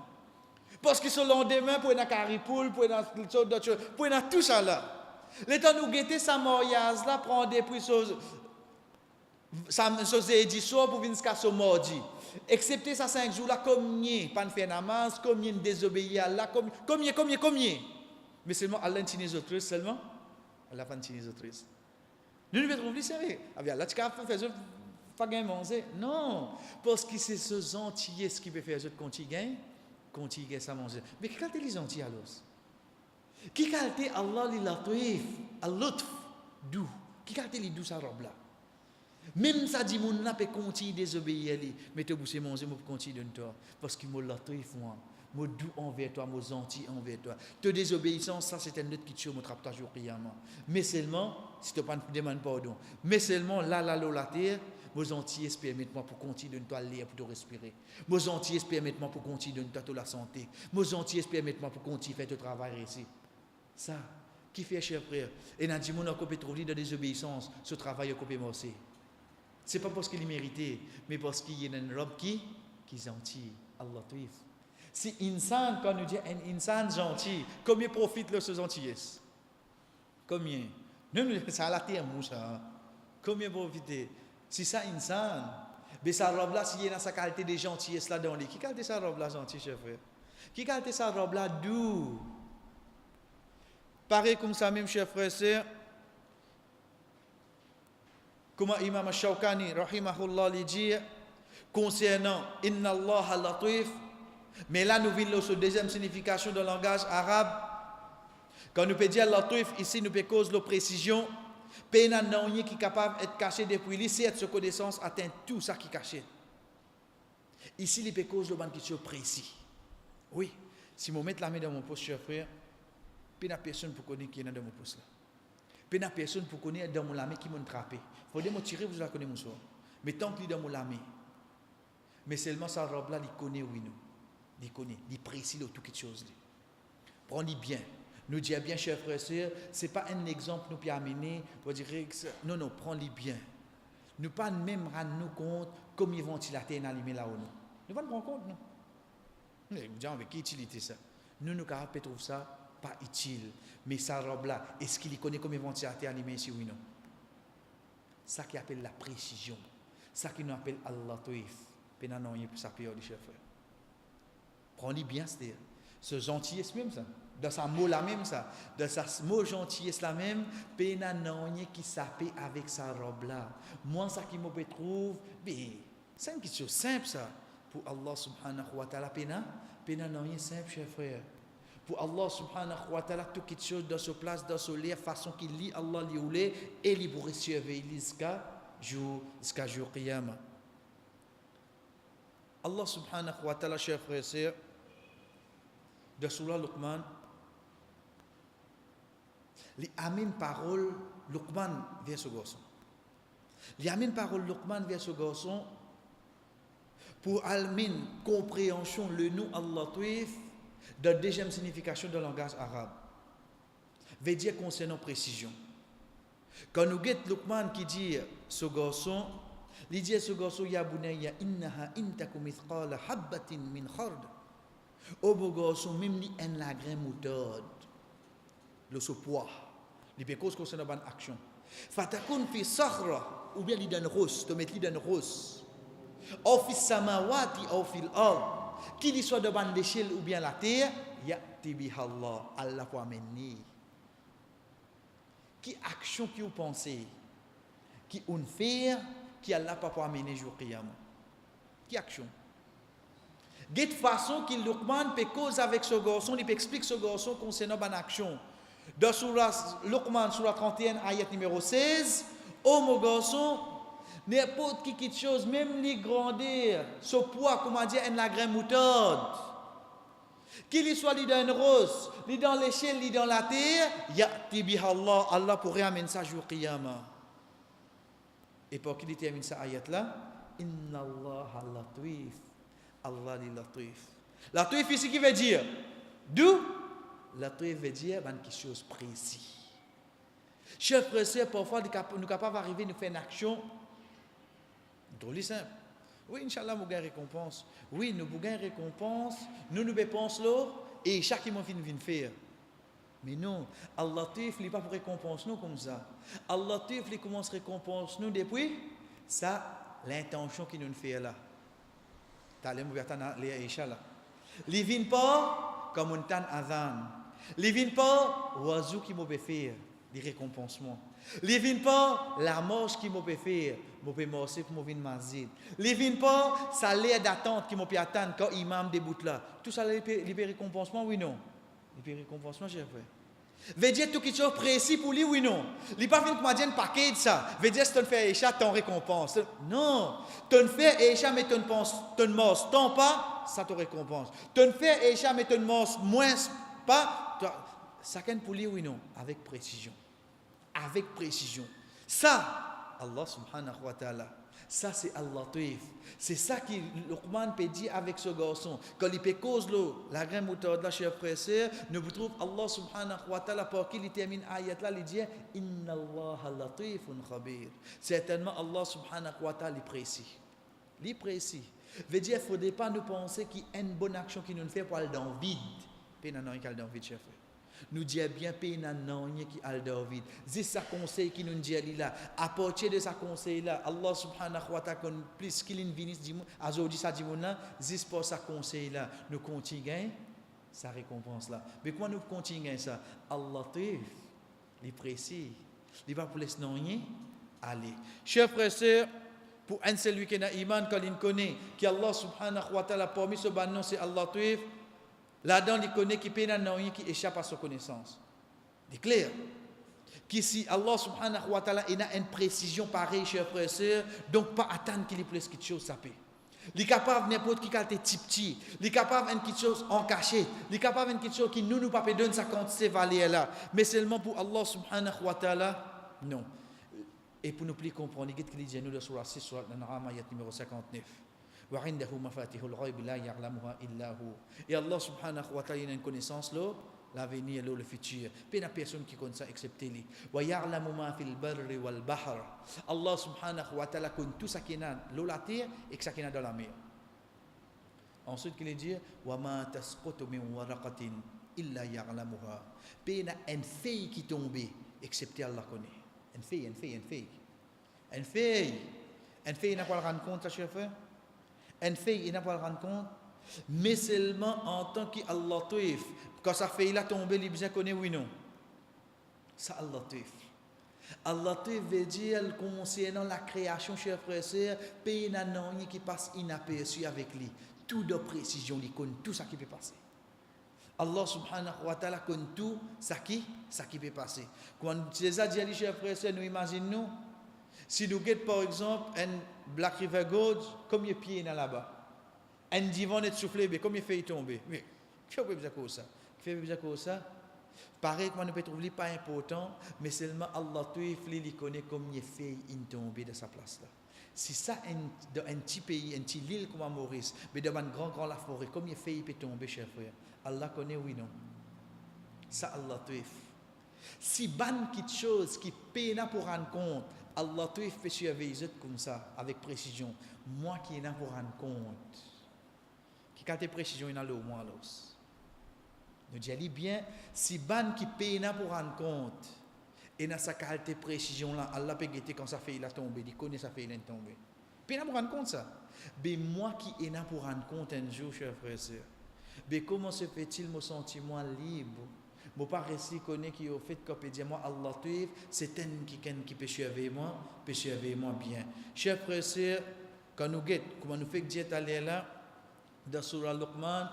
Parce que ce lendemain, pour une caripoule, pour une tout ça là. Le temps nous guetter sa mariage là, prendre des prix ça édition pour venir jusqu'à ce mardi. Excepté ça 5 jours là, combien pas de faire namaz, combien désobéir à Allah, combien. Mais seulement Allah tient les autres seulement. Allah va tenir les autres. Nous ne devons plus sérieux. Allah tu as fait pas gagner manger. Non, parce que c'est ce gentillesse qui peut faire autres continuer ça manger. Mais qui qualité les gentils alors? Qui qualité Allah li latif, al-lutf, doux. Qui qualité les doux sa robe là? Même ça dit mon n'a peut continuer désobéir lui, mais te bousser manger moi continuer de toi parce que moi latif moi doux envers toi, moi gentil envers toi. Te désobéissance ça c'est un autre qui me trappe toujours qiyamah. Mais seulement si tu pas demande pardon. Mais seulement la terre moi gentillesse permette-moi pour continuer de toi l'air pour te respirer. Moi gentillesse permette-moi pour continuer de toi la santé. Moi gentillesse permette-moi pour continuer faire ton travail ici. Ça qui fait cher frère et n'a dit mon encore peut trouver de désobéissance ce travail qu'on peut morcer. C'est pas parce qu'il est mérité, mais parce qu'il y a une robe qui est gentil. Allah tuif. Si insan, quand nous dit un insan gentil, combien profite de ce gentillesse? Combien? Même ça a la terre, ça. Combien profite? Si ça insan, mais sa robe là, s'il y a sa qualité de gentillesse là dans lui, qui qualité sa robe là gentil, cher frère? Qui qualité sa robe là doux? Pareil comme ça même, cher frère, c'est comme Imam Shawkani, rahimahullah, lui dit concernant Inna Allah latif, mais là nous venons sur deuxième signification de langage arabe. Quand nous peut dire latif, ici nous peut cause de précision, pénan non qui est capable d'être caché depuis lui, c'est cette connaissance atteint tout ça qui est caché. Ici, il peut cause de bonne question précis. Oui, si je mets la main dans mon poste, cher frère, il n'y a personne pour connaître qui est dans mon poste là. Il n'y a personne pour connaître dans mon lame qui m'a trappé. Il faut me tirer, vous la connaissez mon soir. Mais tant qu'il est dans mon lame, mais seulement sa robe là, il connaît oui nous. Il connaît, il précise de toutes les choses. Prenez bien. Nous disons bien, chers frères et sœurs, ce n'est pas un exemple nous peut amener pour dire non, non, prends-les bien. Nous pas même rendre compte comment ils vont la terre allumée là-haut. Nous ne pas nous rendre compte, non. Nous disons avec quelle utilité ça? Nous capables trouver ça pas utile. Mais sa robe là, est-ce qu'il connaît comment ils vont la terre allumée ici, oui, non? Ça qui appelle la précision. Ça qui nous appelle Allah Toif. Pénan non, il pour sa période, chers frères. Prends-les bien, c'est-à-dire. Ce gentillesse même ça. dans sa mot la même ça, dans sa mot gentillesse la même, pena non qui sapé avec sa robe là. Moi ça qui me trouve, mais c'est une question simple ça. Pour Allah subhanahu wa ta'ala pena non simple cher frère. Pour Allah subhanahu wa ta'ala tout quelque chose dans sa place, dans sa lieu, façon qu'il lit Allah li oulé et li pour surveiller jusqu'à jour qiyamah. Allah subhanahu wa ta'ala cher frère c'est de Surah Luqman li amène parole Luqman vers ce garçon. Li amène parole Luqman vers ce garçon pour amener compréhension le nom Allah Tuif de deuxième signification de langage arabe. Veut dire concernant précision. Quand nous guettons Luqman qui dit ce garçon, il dit ce garçon ya bunayya innaha intakum mithqala habatin min khard. Au beau garçon même ni en la grain moutarde. Le ce poids. Il peut cause concernant bonne action. Fatakun fi sakhra ou bien li dan rose, te mettre li dan rose. Ou fi samawati ou fil ard. Qu'il soit de bande d'échelle ou bien la terre, ya'ti bihallah, Allah pour amener. Qui action qui vous pensez, qui on fait, qui Allah pas pour amener jour qiyamah. Qui action? De façon qu'il Luqman peut cause avec ce garçon, il peut expliquer ce garçon concernant bonne action. Dans Surah Luqman, Surah 31, ayat numéro 16, oh mon garçon, n'importe qui quelque chose, même les grandeur, ce poids, comment dire, en la graine moutarde, qu'il soit li dans une rose, li dans l'échelle, li dans la terre, ya'ti bihallah, Allah pourrait amener ça jour qiyamah. Et pour qu'il termine ça ayat là, inna Allah latif, Allah li latif. Latif ici qui veut dire, d'où? Latif veut dire quelque chose précis. Chers frères et sœurs, parfois nous sommes capables d'arriver à nous faire une action drôle simple. Oui, Inch'Allah, nous gagnons récompense. Oui, nous gagnons récompense. Nous dépensons l'eau et chaque mois vient faire. Mais non, Allah Tif, il n'est pas pour récompense nous comme ça. Allah Tif, il commence à récompense nous depuis ça, l'intention qu'il nous fait là. Tu as les Aïcha là. Il ne vient pas comme un tan azan. Il ne vient pas oiseau qui m'a fait des récompensements. Il ne vient pas la marche qui m'a fait. Je peux marcher pour venir masjid. Il ne vient pas ça l'air d'attente qui m'a pu attendre quand imam débute là. Tout ça il peut récompensement oui non. Il peut récompensement j'ai fait. Veut dire tout quelque chose précis pour lui oui non. Il n'est pas venu pour dire un paquet de ça. Veut dire si tu fais écha ton récompense. Non, tu fais écha mais tu ne manges tant pas, ça te récompense. Tu fais écha mais tu ne manges moins pas, ça qu'un pour lui oui non avec précision. Avec précision. Ça, Allah subhanahu wa ta'ala, ça c'est Allah Tuif. C'est ça que Luqman peut dire avec ce garçon. Quand il peut cause la graine moutarde là, chers frères et sœurs, nous trouvons Allah subhanahu wa ta'ala pour qui il termine ayat là, il dit Inna Allah latifun khabir. Certainement Allah subhanahu wa ta'ala est précis. Il est précis. Veut dire, il ne faudrait pas nous penser qu'il y a une bonne action qui nous fait pour aller dans le vide. Puis non, il y a dans le vide, chers frères. Nous disons bien pena non qui al David. C'est sa conseil qui nous dit là. À partir de sa conseil là, Allah subhanahu wa ta'ala plus qu'il vinis dit aujourd'hui ça dit là, juste pour sa conseil là, nous continuons sa récompense là. Mais comment nous continuons ça? Allah Tif, il est précis. Il va pour laisser non aller. Chers frères et sœurs, pour un celui qui a iman quand il connaît qu'Allah subhanahu wa ta'ala parmi ce ban c'est Allah Tif. Là-dedans, il connaît qui peine non qui échappe à sa connaissance. C'est clair. Qu'ici, Allah subhanahu wa ta'ala, il a une précision pareille, chers frères et sœurs, donc pas attendre qu'il y ait plus quelque chose, ça peut. Il est capable n'importe qui qualité petit, il est capable de quelque chose en cachet, il est capable de quelque chose qui nous pas donne sa quantité valeur là, mais seulement pour Allah subhanahu wa ta'ala, non. Et pour nous plus comprendre, il dit nous dans surah 6, surah An-An'am, ayat numéro 59. وعنده مفاتيح الغيب لا يعلمها إلا هو. Et Allah subhanahu wa ta'ala a une connaissance là, l'avenir là, le futur. Pas une personne qui connaît ça excepté lui. ويعلم ما في البر والبحر. Allah subhanahu wa ta'ala connaît tout ça qui est dans la terre et ça qui est dans la mer. Ensuite il dit وما تسقط من ورقة إلا يعلمها. Pas une feuille qui tombe excepté Allah connaît. Une feuille. Une feuille n'a pas le rendre compte, cher frère. Une fille, il n'a pas le rendre compte. Mais seulement en tant qu'Allah Toif. Quand ça fait il a tombé, il bien connaît oui non. Ça Allah Toif. Allah Toif veut dire concernant la création, chers frères et sœurs, pays n'a qui passe inaperçu avec lui. Tout de précision, il connaît tout ça qui peut passer. Allah subhanahu wa ta'ala connaît tout ça qui peut passer. Quand César dit, chers frères et sœurs, nous imaginons, si nous regardons par exemple un Black River Gorge, combien de pieds il y a là-bas? Un divan est soufflé, mais combien de fait tomber? Mais, qui fait besoin de ça? Pareil, moi, nous pouvons trouver pas important, mais seulement Allah, il connaît combien de fait tomber de sa place là. Si ça, dans un petit pays, un petit île comme Maurice, mais dans une grande la forêt, combien de fait peut tomber, chers frères? Allah connaît, oui, non? Ça, Allah, si ban quelque chose qui peine pour rendre compte, Allah peut surveiller comme ça, avec précision. Moi qui est là pour rendre compte. Qui quand tes précision, il y a le moins l'os. Nous disons bien, si ban qui peine pour rendre compte, et dans sa qualité précision là, Allah peut guetter quand ça fait il a tombé, il connaît ça fait il a tombé. Peine pour rendre compte ça. Mais moi qui est là pour rendre compte un jour, chers frères et sœurs, mais comment se fait-il me sentir moi libre? Je ne pas rester connaître qui au fait que dire moi Allah tuif, c'est un qui peut surveiller moi bien. Chers frères et sœurs, quand nous guettons, comment nous fait dire aller là dans surah Luqman,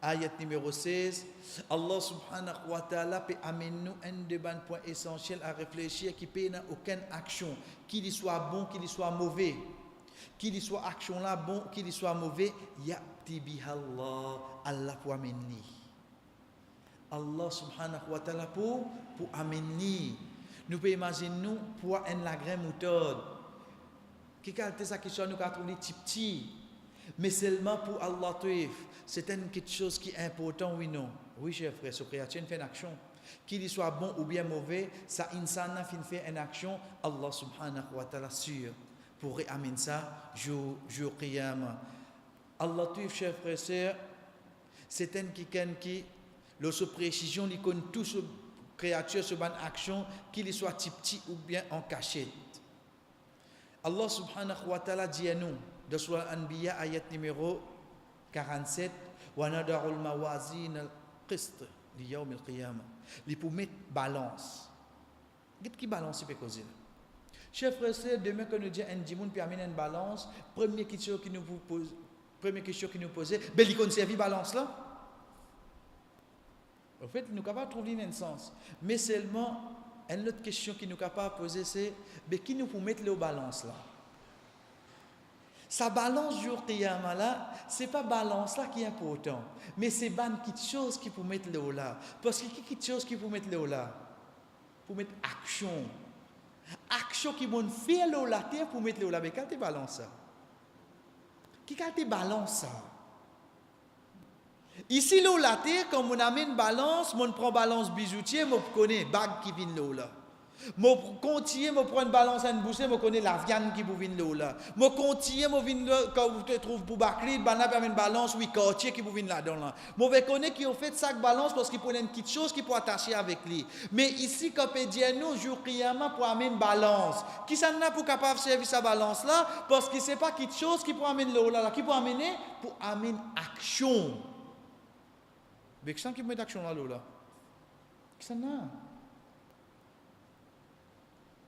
ayat numéro 16, Allah subhanahu wa ta'ala peut amener nous un des points essentiels à réfléchir qui peut n'a aucune action, qu'il soit bon, qu'il soit mauvais, qu'il soit action là bon, qu'il soit mauvais, ya'ti bihallah, Allah pour amener. Allah subhanahu wa ta'ala pour amener. Nous pouvons imaginer nous pour un lagrin moutarde. Qui a ça qui soit nous avons trouvé petit, mais seulement pour Allah tuif. C'est quelque chose qui est important, oui non. Oui, cher frère, ce créature fait une action. Qu'il soit bon ou bien mauvais, ça insana fait une action, Allah subhanahu wa ta'ala sûr pour amener ça jour qiyamah. Allah tuif, cher frère, sœur, c'est un qui lorsque précision, il connaît tout ce créature, ce bonne action, qu'il soit petit ou bien en cachette. Allah subhanahu wa ta'ala dit à nous, dans Surah Al-Anbiya, ayat numéro 47, wa nadarul mawazin al-qist li yawm al-qiyamah. Il pour mettre balance. Qu'est-ce qui balance peut causer? Chers frères et sœurs, demain quand nous disons un dimoun puis amener une balance, première question qui nous pose, ben il conserve balance là. En fait, nous sommes capables de trouver un sens. Mais seulement, une autre question qui nous est capable de poser, c'est qui nous peut mettre le balance là? Sa balance jour qiyamah là, ce n'est pas balance là qui est important. Mais c'est quelque chose qui peut mettre le là. Parce que quelque chose qui peut mettre le là? Pour mettre action. Action qui vont faire le là, pour mettre le là. Mais quand tu balances ça? Qui quand tu balances ça? Ici, la terre, quand on amène balance, on prend balance bijoutier, on connaît bague qui vient là. On continue, on prend une balance à une bouchée, on connaît la viande qui vient là. On continue, on vient quand vous te trouvez pour Bakri, on a une balance, oui, quartier qui vient là-dedans. On connaît qui ont fait ça balance parce qu'ils prennent une petite chose qui peut attacher avec lui. Mais ici, quand on dit nous, jour qiyamah pour amener une balance, qui s'en a pour capable de servir sa balance là, parce que ce n'est pas quelque chose qui peut amener là, qui peut amener pour amener action. Mais qui peut mettre action là? Qui s'en a?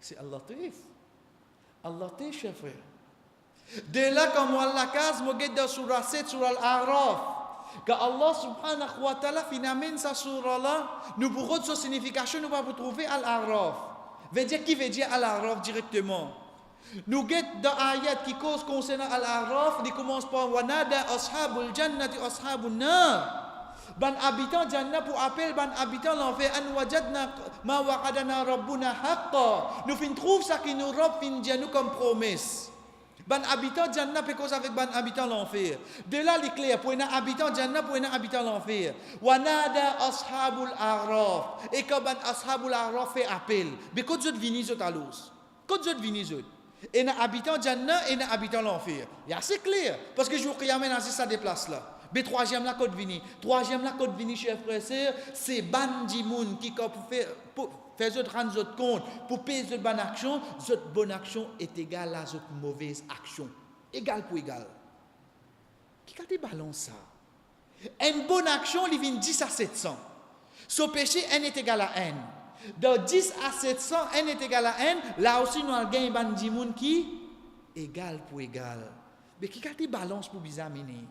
C'est Allah Taif. Allah Taif, cher frère. De là, comme Allah case, je regarde dans surah 7, surah Al-A'raf. Quand Allah subhanahu wa ta'ala finamène sa surah là, nous pourrons sa signification, nous allons trouver Al-A'raf. Veut dire qui veut dire Al-A'raf directement? Nous guettons dans ayat qui cause concernant Al-A'raf, il commence par Wanada ashabul jannati ashabun nar. Ban habitant Jannah pour appeler ban habitant l'enfer an wajadna ma wa'adana rabbuna haqqa. Nous fin trouve ça qui nous rob fin Dieu nous comme promesse. Ban habitant Jannah peut cause avec ban habitant l'enfer. De là l'éclair pour un habitant Jannah pour un habitant l'enfer. Wa nada ashabul a'raf. Et quand ban ashabul a'raf fait appel, mais quand je vini zot alos. Quand je vini zot. Et un habitant Jannah et un habitant l'enfer. Il y a c'est clair parce que jour qiyamah c'est ça déplace là. Mais troisième la côte vini, chers frères et sœurs, c'est bandi moun qui pour faire autres rendre autres compte, pour payer autres bonne action, autres bonne action est égale à autres mauvaise action, égal pour égal. Qui a te balance ça? Une bonne action, il vient 10 à 700. Son péché, n est égal à n. De 10 à 700, n est égal à n. Là aussi, nous avons gagné un dimoun qui égal pour égal. Mais qui a te balance pour bizarre mini?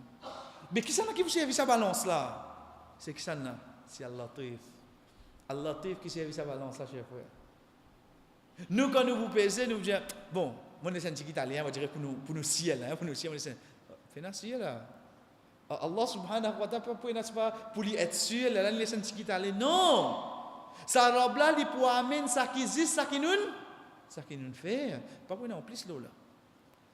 Mais qui ça qui vous servi sa balance là? C'est qui ça là? C'est Allah Taif. Allah Taif qui servi sa balance là, cher frère. Nous, quand nous vous pesez, nous vous disons, bon, moi, je suis italien, on dirait pour nous ciel, pour nous ciel, on dit, fais un ciel là. Allah subhanahu wa ta'ala, pour lui être sûr, là, il est italien. Non! Ça robe là, il peut amener ça qui existe, ça qui nous fait. Pas pour nous en plus là.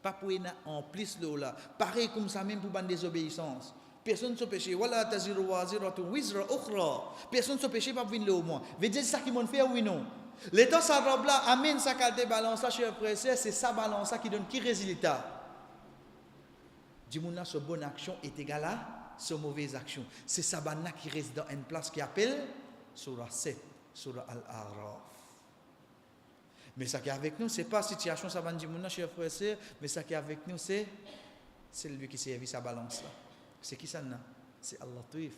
Pas pour nous en plus là. Pareil comme ça même pour la désobéissance. Personne ne se péché. Voilà, taziru waziratu wizra ukhra. Personne ne se péché, pas pour venir là au moins. Veut dire ça qui m'ont fait, oui, non. L'état ça robe là, amène sa qualité balance là, cher frère, c'est sa balance là qui donne qui résultat. Dis-moi, ce bonne action est égal à ce mauvaise action. C'est ça qui reste dans une place qui appelle Surah 7, Surah Al-A'raf. Mais ça qui est avec nous, ce n'est pas la situation ça dis-moi, cher frère, mais ça qui est avec nous, c'est lui qui servit sa balance là. C'est qui ça? C'est Allah Taif.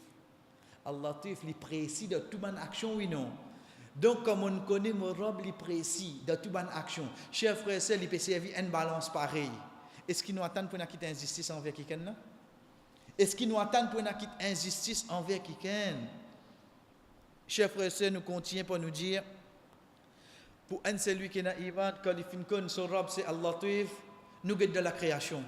Allah Taif, il est précis de toute bonne action, oui, non. Donc, comme on connaît mon robe, il est précis de toute bonne action. Cher frère, il peut servir une balance pareille. Est-ce qu'il nous attend pour nous quitter injustice envers quelqu'un? Est-ce qu'il nous attend pour nous quitter injustice envers quelqu'un? Chers frères et sœurs, nous continuons pour nous dire, pour un celui qui est naïf, quand il finit son robe, c'est Allah Taif, nous guette de la création.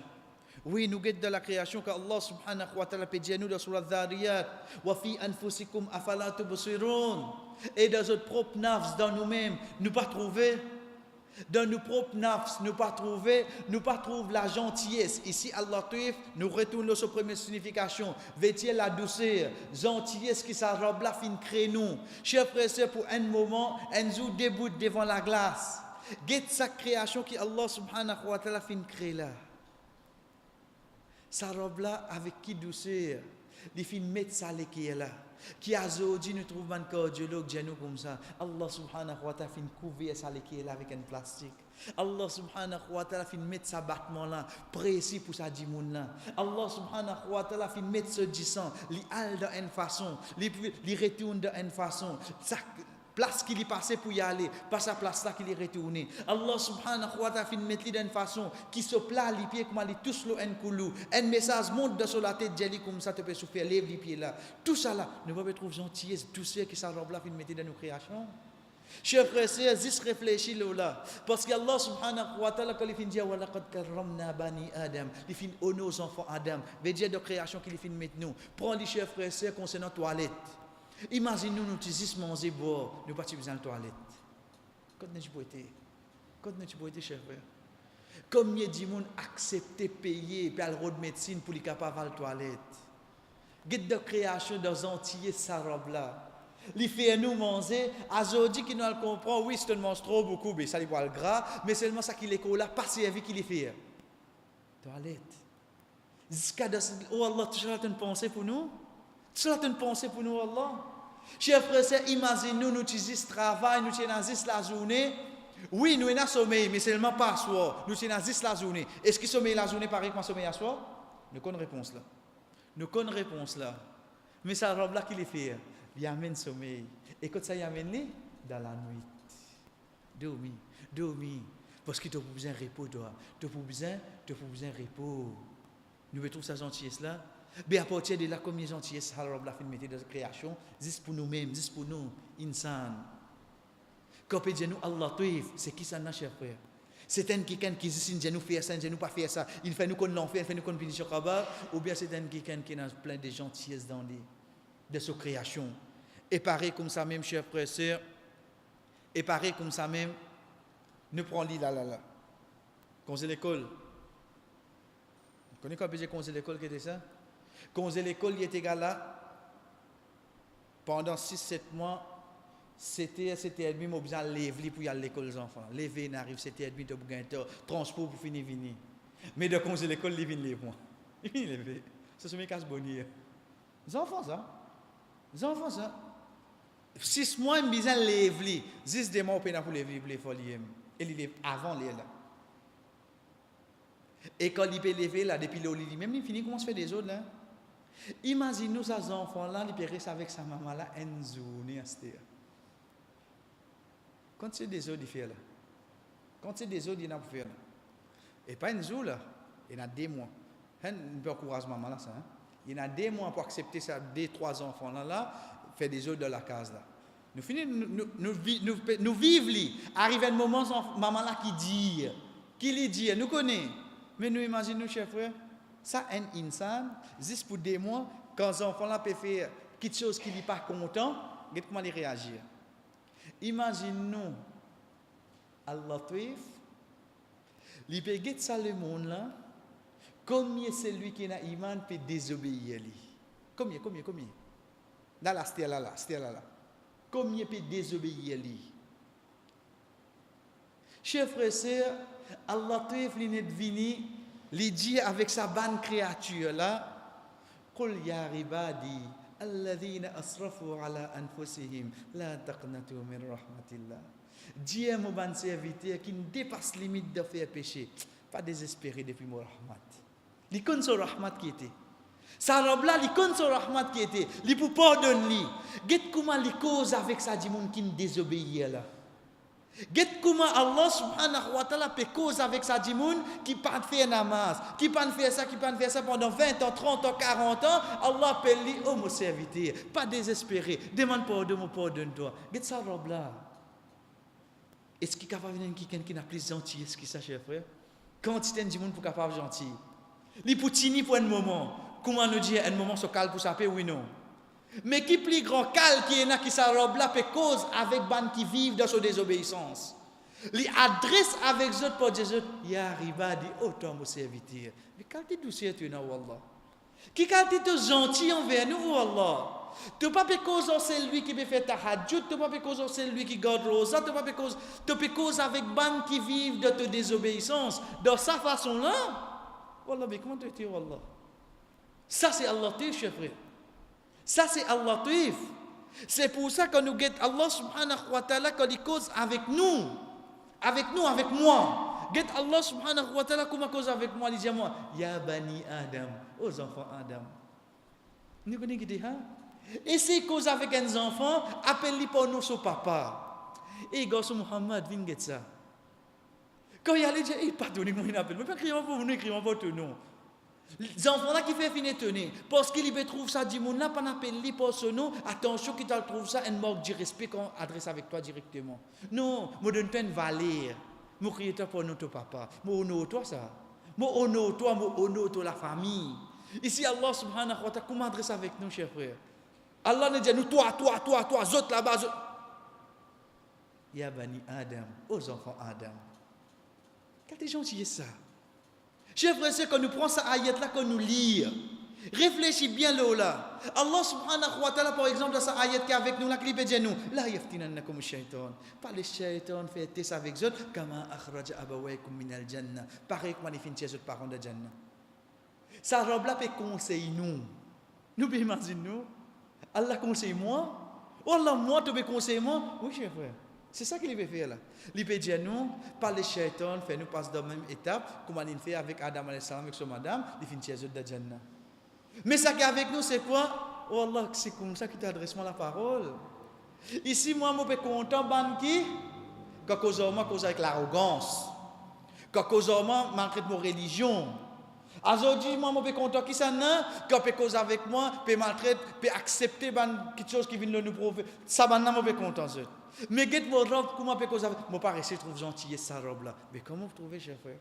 Oui, nous guette de la création que Allah subhanahu wa ta'ala peut dire nous dans Surah Dhariyat, wa fi anfusikum afala tubsirun. Et dans notre propre nafs, dans nous-mêmes, nous pas trouver. Dans nos propres nafs, nous pas trouver la gentillesse. Ici, Allah Taif, nous retournons sur la première signification. Vêtir la douceur, gentillesse qui s'arrobe la fin crée nous. Chers frères et sœurs, pour un moment, un jour debout devant la glace. Guette sa création qui Allah subhanahu wa ta'ala fin crée là. Sa robe là avec qui douceur. Il fin mettre ça qui est là. Qui a aujourd'hui nous trouvons un cardiologue nous comme ça. Allah subhanahu wa ta'ala fin couvrir ça qui est là avec un plastique. Allah subhanahu wa ta'ala fin mettre ça battement là précis pour ça dimoun là. Allah subhanahu wa ta'ala fin mettre ce disant, li al de une façon, li retourne de une façon. Ça place qu'il est passé pour y aller, pas sa place là qu'il est retourné. Allah subhanahu wa ta'ala fin mettre lui d'une façon qui se plat les pieds comme les tous l'eau en coulou. Un message monte de sur la tête d'Eli comme ça te peut souffrir lève les pieds là. Tout ça là, nous pouvons trouver gentillesse, douceur qui ça robe là fin mettre dans nos créations. Chers frères et sœurs, juste réfléchis là parce que Allah subhanahu wa ta'ala quand il fin dire wa laqad karramna bani adam, il fin honor aux enfants Adam, veut dire de création qu'il fin mettre nous. Prends les chers frères et sœurs concernant toilette. Imaginez-nous, nous disons manger, boire, nous partons dans la toilette. Quand nous avons été, cher frère. Combien de gens acceptent payer pour aller de médecine pour les capables de la toilette? Guide de création dans Antillais, sa robe là. Les fait nous manger, aujourd'hui qui nous le comprend, oui, c'est mange trop beaucoup, mais ça lui voit le gras, mais seulement ça qui les colle là, pas servi qui les fait. Toilette. Jusqu'à oh Allah, tu as une pensée pour nous? Tu as une pensée pour nous, Allah? Chers frères, imaginez-nous, nous utilisons ce travail, nous tenons la journée. Oui, nous avons sommeil, mais seulement pas à soir. Nous tenons la journée. Est-ce que sommeil la journée pareil comme sommeil à soir? Nous connaissons réponse là. Nous connaissons réponse là. Mais ça robe là qui les fait. Il amène sommeil. Et quand ça y amène les dans la nuit. Dormir. Parce que tu as besoin de repos, toi. Tu as besoin de repos. Nous mettons sa gentillesse là. Mais à partir de là, comme les gentillesse, la fin de mettre de création, juste pour nous-mêmes, juste pour nous, insan. Quand on dit nous, Allah Taif, c'est qui ça, cher frère? C'est un quelqu'un qui dit nous faire ça, nous pas faire ça. Il fait nous qu'on l'enfer, il fait nous qu'on finit sur Kaaba, ou bien c'est un quelqu'un qui a plein de gentillesse dans les de sa création. Et pareil comme ça même, chers frères et sœurs, et pareil comme ça même, nous prenons là. Quand l'école. Vous connaissez quoi peut-être quand l'école qui était ça? Quand l'école il était égal là, pendant 6-7 mois, c'était demi, moi besoin lever pour y aller à l'école les enfants. Lever n'arrive, c'était demi, de transport pour finir venir. Mais de quand l'école, il vient lever moi. Il vient lever. Ça se met casse bonnier. Les enfants ça. 6 mois, il besoin lever. 10 mois, il pour lever pour les folies. Et il est avant les là. Et quand il peut lever là, depuis le lit, même il finit, comment se fait des autres là? Imagine-nous ces enfants-là, ils périssent avec sa maman là, une journée à ce terre. Quand c'est des autres, ils font là. Quand c'est des autres, ils n'ont pas fait là. Et pas une jour là, il y en a 2 mois. Un peu encourage maman là, ça. Hein? Il y en a 2 mois pour accepter ça, 2-3 enfants là, faire des autres dans la case là. Nous finissons, nous vivons, arrive un moment, maman là qui lui dit, nous connaissons. Mais nous imaginons, chers frères, ça un insan, juste pour 2 mois, quand les enfants là peuvent faire quelque chose qui n'est pas content, regardez comment ils réagissent. Imaginez-nous, Allah Tuif, il peut guetter ça le monde là, combien celui qui n'a iman peut désobéir lui. Combien? Là, c'était là. Combien peut désobéir lui? Chers frères et sœurs, Allah Tuif n'est venu, il dit avec sa bonne créature là, قل يا عبادي الذين أسرفوا على أنفسهم لا تقنطوا من رحمة الله. Dieu mon bon serviteur qui ne dépasse limite de faire péché, pas désespéré depuis mon rahmat. Il connaît son rahmat qui était. Sa robe là, il connaît son rahmat qui était. Il peut pardonner. Get comment il cause avec ça du monde qui ne désobéit là. Get comment Allah subhanahu wa ta'ala peut cause avec ça du monde qui pas faire namaz, qui pas faire ça pendant 20 ans, 30 ans, 40 ans, Allah appelle lui, oh mon serviteur, pas désespéré, demande pardon, pardonne-toi. Get ça robe là. Est-ce qu'il est capable de venir quelqu'un qui n'a plus gentil, est-ce qu'il ça, cher frère? Quantité de monde pour capable gentil. Li pour tini pour un moment. Comment nous dire un moment so calme pour saper oui non. Mais qui plus grand calme qui est là qui sa robe là peut cause avec ban qui vivent dans sa désobéissance. Li adresse avec eux pour dire ya ribadi autant mon serviteur. Mais qualité douceur tu na wallah. Qui qualité gentil envers nous wallah. Tu ne peux pas causer c'est lui qui peut faire tahajjud, tu ne peux pas causer c'est lui qui garde rosa, tu peux causer avec ban qui vivent de ta désobéissance. De sa façon là, wallah, mais comment tu es wallah? Ça c'est Allah Taif, cher frère. Ça c'est Allah Taif. C'est pour ça que nous guettons Allah subhanahu wa ta'ala quand il cause avec nous, avec moi. Guette Allah subhanahu wa ta'ala comment cause avec moi, il dit moi, ya bani Adam, aux enfants Adam. Nous connaissons qui hein? Et c'est cause avec un enfant, appelle-lui pour nous son papa. Et garçon Muhammad, viens get ça. Quand il allait dire, il pardonnez moi il appelle, mais pas crier pour vous, crier pour tout nom. Les enfants là qui fait finir tenir, parce qu'il trouve ça du monde là, pas appelle-lui pour son nom, attention qu'il trouve ça un manque de respect qu'on adresse avec toi directement. Non, me donne pas une valeur. Moi crier pour nous ton papa. Moi honore toi ça. Moi honore toi la famille. Ici Allah subhanahu wa ta'ala comment adresse avec nous chers frères. Allah ne dit nous toi, autres là-bas. Ya bani Adam, aux enfants Adam. Quel gentil est ça? Chers frères, c'est quand nous prenons cette ayat là, quand nous lisons, réfléchis bien là. Allah subhanahu wa ta'ala, par exemple, dans cette ayat qui est avec nous, là, qui dit nous, la yaftinannakum shaitan. Pas le shaitan fait test avec eux, kama akhraja abawaykum min al-jannah. Pareil comme il fait tes parents de Jannah. Ça robe là peut conseiller nous. Nous pouvons imaginer nous. Allah conseille moi. Oh Allah, moi, tu peux conseiller moi. Oui, cher frère. C'est ça qu'il veut faire là. Il peut dire nous, par les shaitans, fait nous passer dans la même étape, comme il fait avec Adam alayhi avec son madame, il finit chez eux de Jannah. Mais ça qui est avec nous, c'est quoi? Oh Allah, c'est comme ça qu'il t'adresse moi la parole. Ici, moi, je suis content, banqui, quand cause avec l'arrogance, quand cause malgré mon religion. Aujourd'hui, moi, je suis content qui ça n'a, quand peut cause avec moi, peut maltraiter, peut accepter quelque chose qui vient de nous prouver. Ça, maintenant, je suis content. Mais get mon robe, comment peut cause avec moi, pas rester trouve gentil sa robe là. Mais comment vous trouvez, cher frère?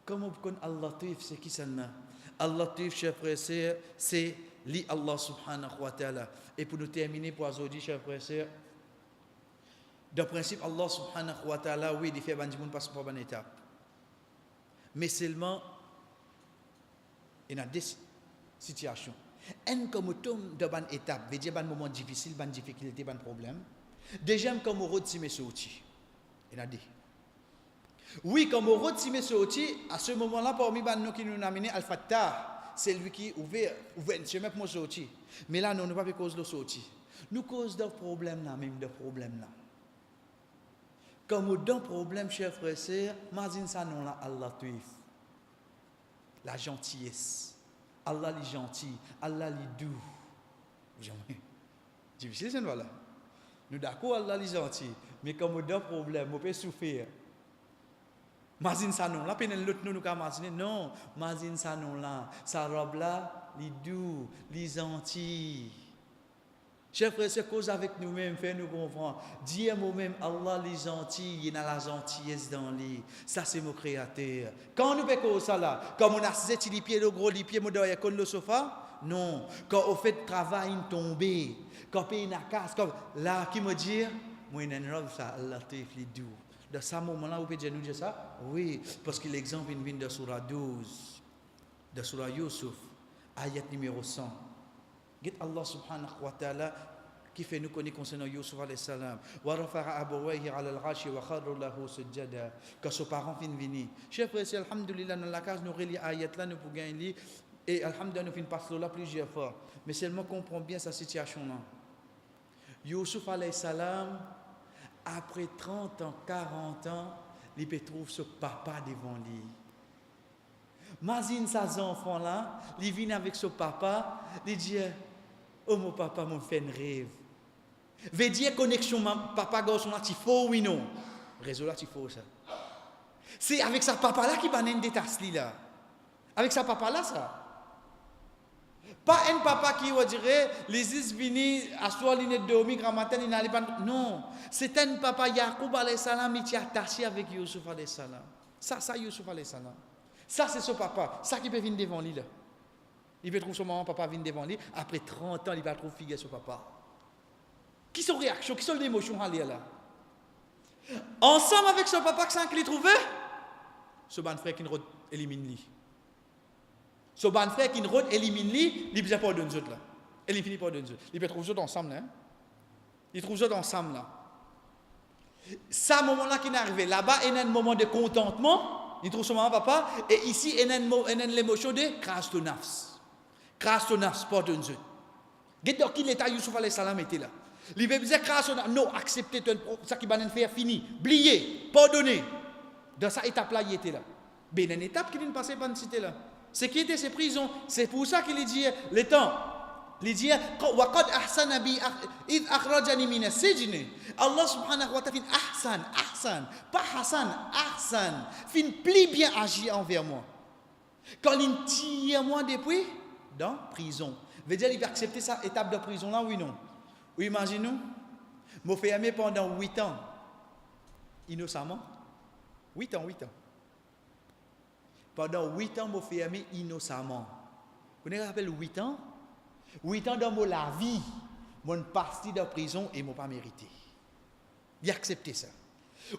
Comment vous connaissez Allah Taif, c'est qui ça n'a? Allah Taif, cher frère, c'est li Allah subhanahu wa ta'ala. Et pour nous terminer pour aujourd'hui, cher frère, c'est de principe Allah subhanahu wa ta'ala, oui, il fait que passe par une étape. Mais seulement, il y a des situations. Un comme tombe dans une étape, veut dire un moment difficile, une difficulté, un problème. Déjà, comme on retire mes sorties. Il a dit. Oui, comme on retire mes sorties, à ce moment-là, parmi nous qui nous a amené Al-Fattah, c'est lui qui ouvert un chemin pour sortir. Mais là, nous ne pas cause de sortie. Nous cause de problème là, même de problème là. Comme dans problème, chers frères et sœurs, imagine ça non là, Allah Taif. la gentillesse. Allah est gentil, Allah est doux. Jamais. Difficile, c'est voilà. Nous d'accord, Allah est gentil, mais comme on a un problème, on peut souffrir. Mazine ça non, là, peine l'autre nous qu'à maziner. Non, mazine ça non là. Sa robe là, les doux, les gentils. Chers frères, c'est cause avec nous-mêmes, fait nous comprendre. Dire moi-même, Allah les gentils, il y a la gentillesse dans lui. Ça, c'est mon créateur. Quand nous faisons ça là, comme on a ces les pieds, le gros, les pieds, derrière le sofa, non. Quand on fait le travail, il tombe. Quand on paye une casse, comme là, qui me dit, moi, il y a une robe, ça, Allah te fait doux. Dans ce moment-là, vous pouvez nous dire ça? Oui, parce que l'exemple vient de Surah 12, de Surah Yusuf, ayat numéro 100. Allah subhanahu wa ta'ala qui fait nous connaître concernant Yusuf alayhi salam. Wa rafa'a abawayhi 'ala al-'arshi wa kharru lahu sujada. Quand ses parents viennent venir. Chers frères, c'est alhamdulillah dans la case nous relis ayat là nous pour gagner et alhamdulillah nous fin passer là plusieurs fois. Mais seulement comprend bien sa situation là. Yusuf alayhi salam après 30 ans, 40 ans, il peut trouver ce papa devant lui. Imagine ces enfants-là, ils viennent avec ce papa, ils disent, oh mon papa, mon fait un rêve. Veut dire connexion, papa, garçon, là, tu faut, oui, non. Réseau là, tu faut ça. C'est avec sa papa-là qui va naître des tasses, là. Avec sa papa-là, ça. Pas un papa qui va dire, les is vini, à soi, il est dormi, grand matin, il n'allait pas. Non. C'est un papa, Yacoub, alayhi salam, il est attaché avec Yusuf, alayhi salam. Ça, Yusuf, alayhi salam. Ça, c'est ce papa. Ça qui peut venir devant lui, là. Il peut trouver son maman, papa venir devant lui. Après 30 ans, il va trouver figuer ce papa. Qui sont les réactions, qui sont les émotions à là? Ensemble avec ce papa, que qu'il trouvé, ce ban frère qui nous élimine lui. Ce ban frère qui nous élimine lui, il ne peut pas donner autres là. Il finit pas donner autres. Il peut trouver autres ensemble là. Il trouve autres ensemble là. Ça, moment-là qui est arrivé, là-bas, il y a un moment de contentement. Il trouve son maman, papa, et ici, il y a l'émotion de crasse ton nafs. Crasse ton nafs, pas donner autres. Qu'est-ce que l'état Yusuf alayhi salam était là? Il veut dire crasse ton nafs. Non, accepter ça qui va nous faire fini. Blier, pardonner. Dans cette étape-là, il était là. Mais il y a une étape qui ne passait pas dans cette cité-là. C'est qui était ces prisons. C'est pour ça qu'il dit le temps. Il dit وَقَدْ أَحْسَنَ بِي إِذْ أَخْرَجَنِي مِنَ السِّجْنِ. Allah subhanahu wa ta'ala fin ahsan, pas Hassan, ahsan, fin plus bien agi envers moi. Quand il tire moi depuis dans prison. Veut dire il va accepter cette étape de prison là, oui non. Oui, imaginez-nous, je fais aimer pendant 8 ans, innocemment. 8 ans. Pendant 8 ans, je fais aimer innocemment. Vous vous rappelez 8 ans? 8 ans dans la vie, mon parti de prison et je n'ai pas mérité. Il a accepté ça.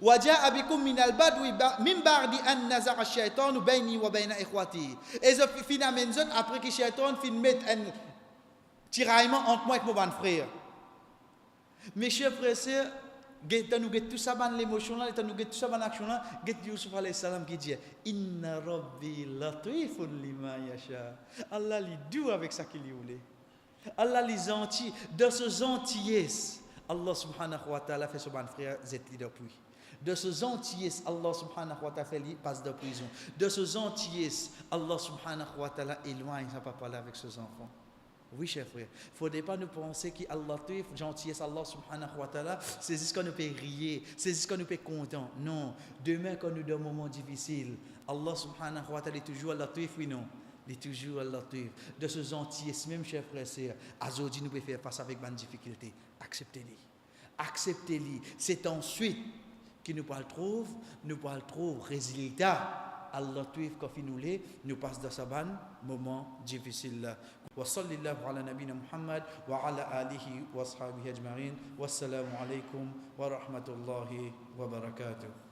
وَجَاءَ بِكُم مِّنَ الْبَدْوِ مِنْ بَعْدِ أَنْ نَزَغَ الشَّيْطَانُ بَيْنِي وَبَيْنَ إِخْوَتِي. Et je finis à mention après que le shaitan finit mettre un tiraillement entre moi et mon bon frère. Mes chers frères et sœurs, nous get tout ça dans l'émotion là, nous get tout ça dans l'action là, get Yusuf alayhi salam qui dit Inna Rabbi latifun lima yasha. Allah est doux avec ça qu'il voulait. Allah est gentil, de ce gentillesse, Allah subhanahu wa ta'ala fait son bon frère z'être depuis. De ce gentillesse, Allah subhanahu wa ta'ala fait lui passe de prison. De ce gentillesse, Allah subhanahu wa ta'ala éloigne sa papa là avec ses enfants. Oui, chers frères, il ne faudrait pas nous penser qu'Allah est gentillesse, Allah subhanahu wa ta'ala, c'est ce qu'on nous peut rire, c'est ce qu'on nous peut content. Non, demain quand nous dans un moment difficile, Allah subhanahu wa ta'ala est toujours Allah, oui non. Il est toujours Allah. De ce gentillesse, même chers frères et sœurs, aujourd'hui nous pouvons faire face avec une difficulté. Acceptez-les. Acceptez-les. C'est ensuite que nous pourrons trouver résultat. Allah quand nous passe dans ce moment difficile. Wa sallallahu ala nabina Muhammad wa ala alihi wa ashabihi ajma'in. Wassalamu alaikum wa rahmatullahi wa barakatuh.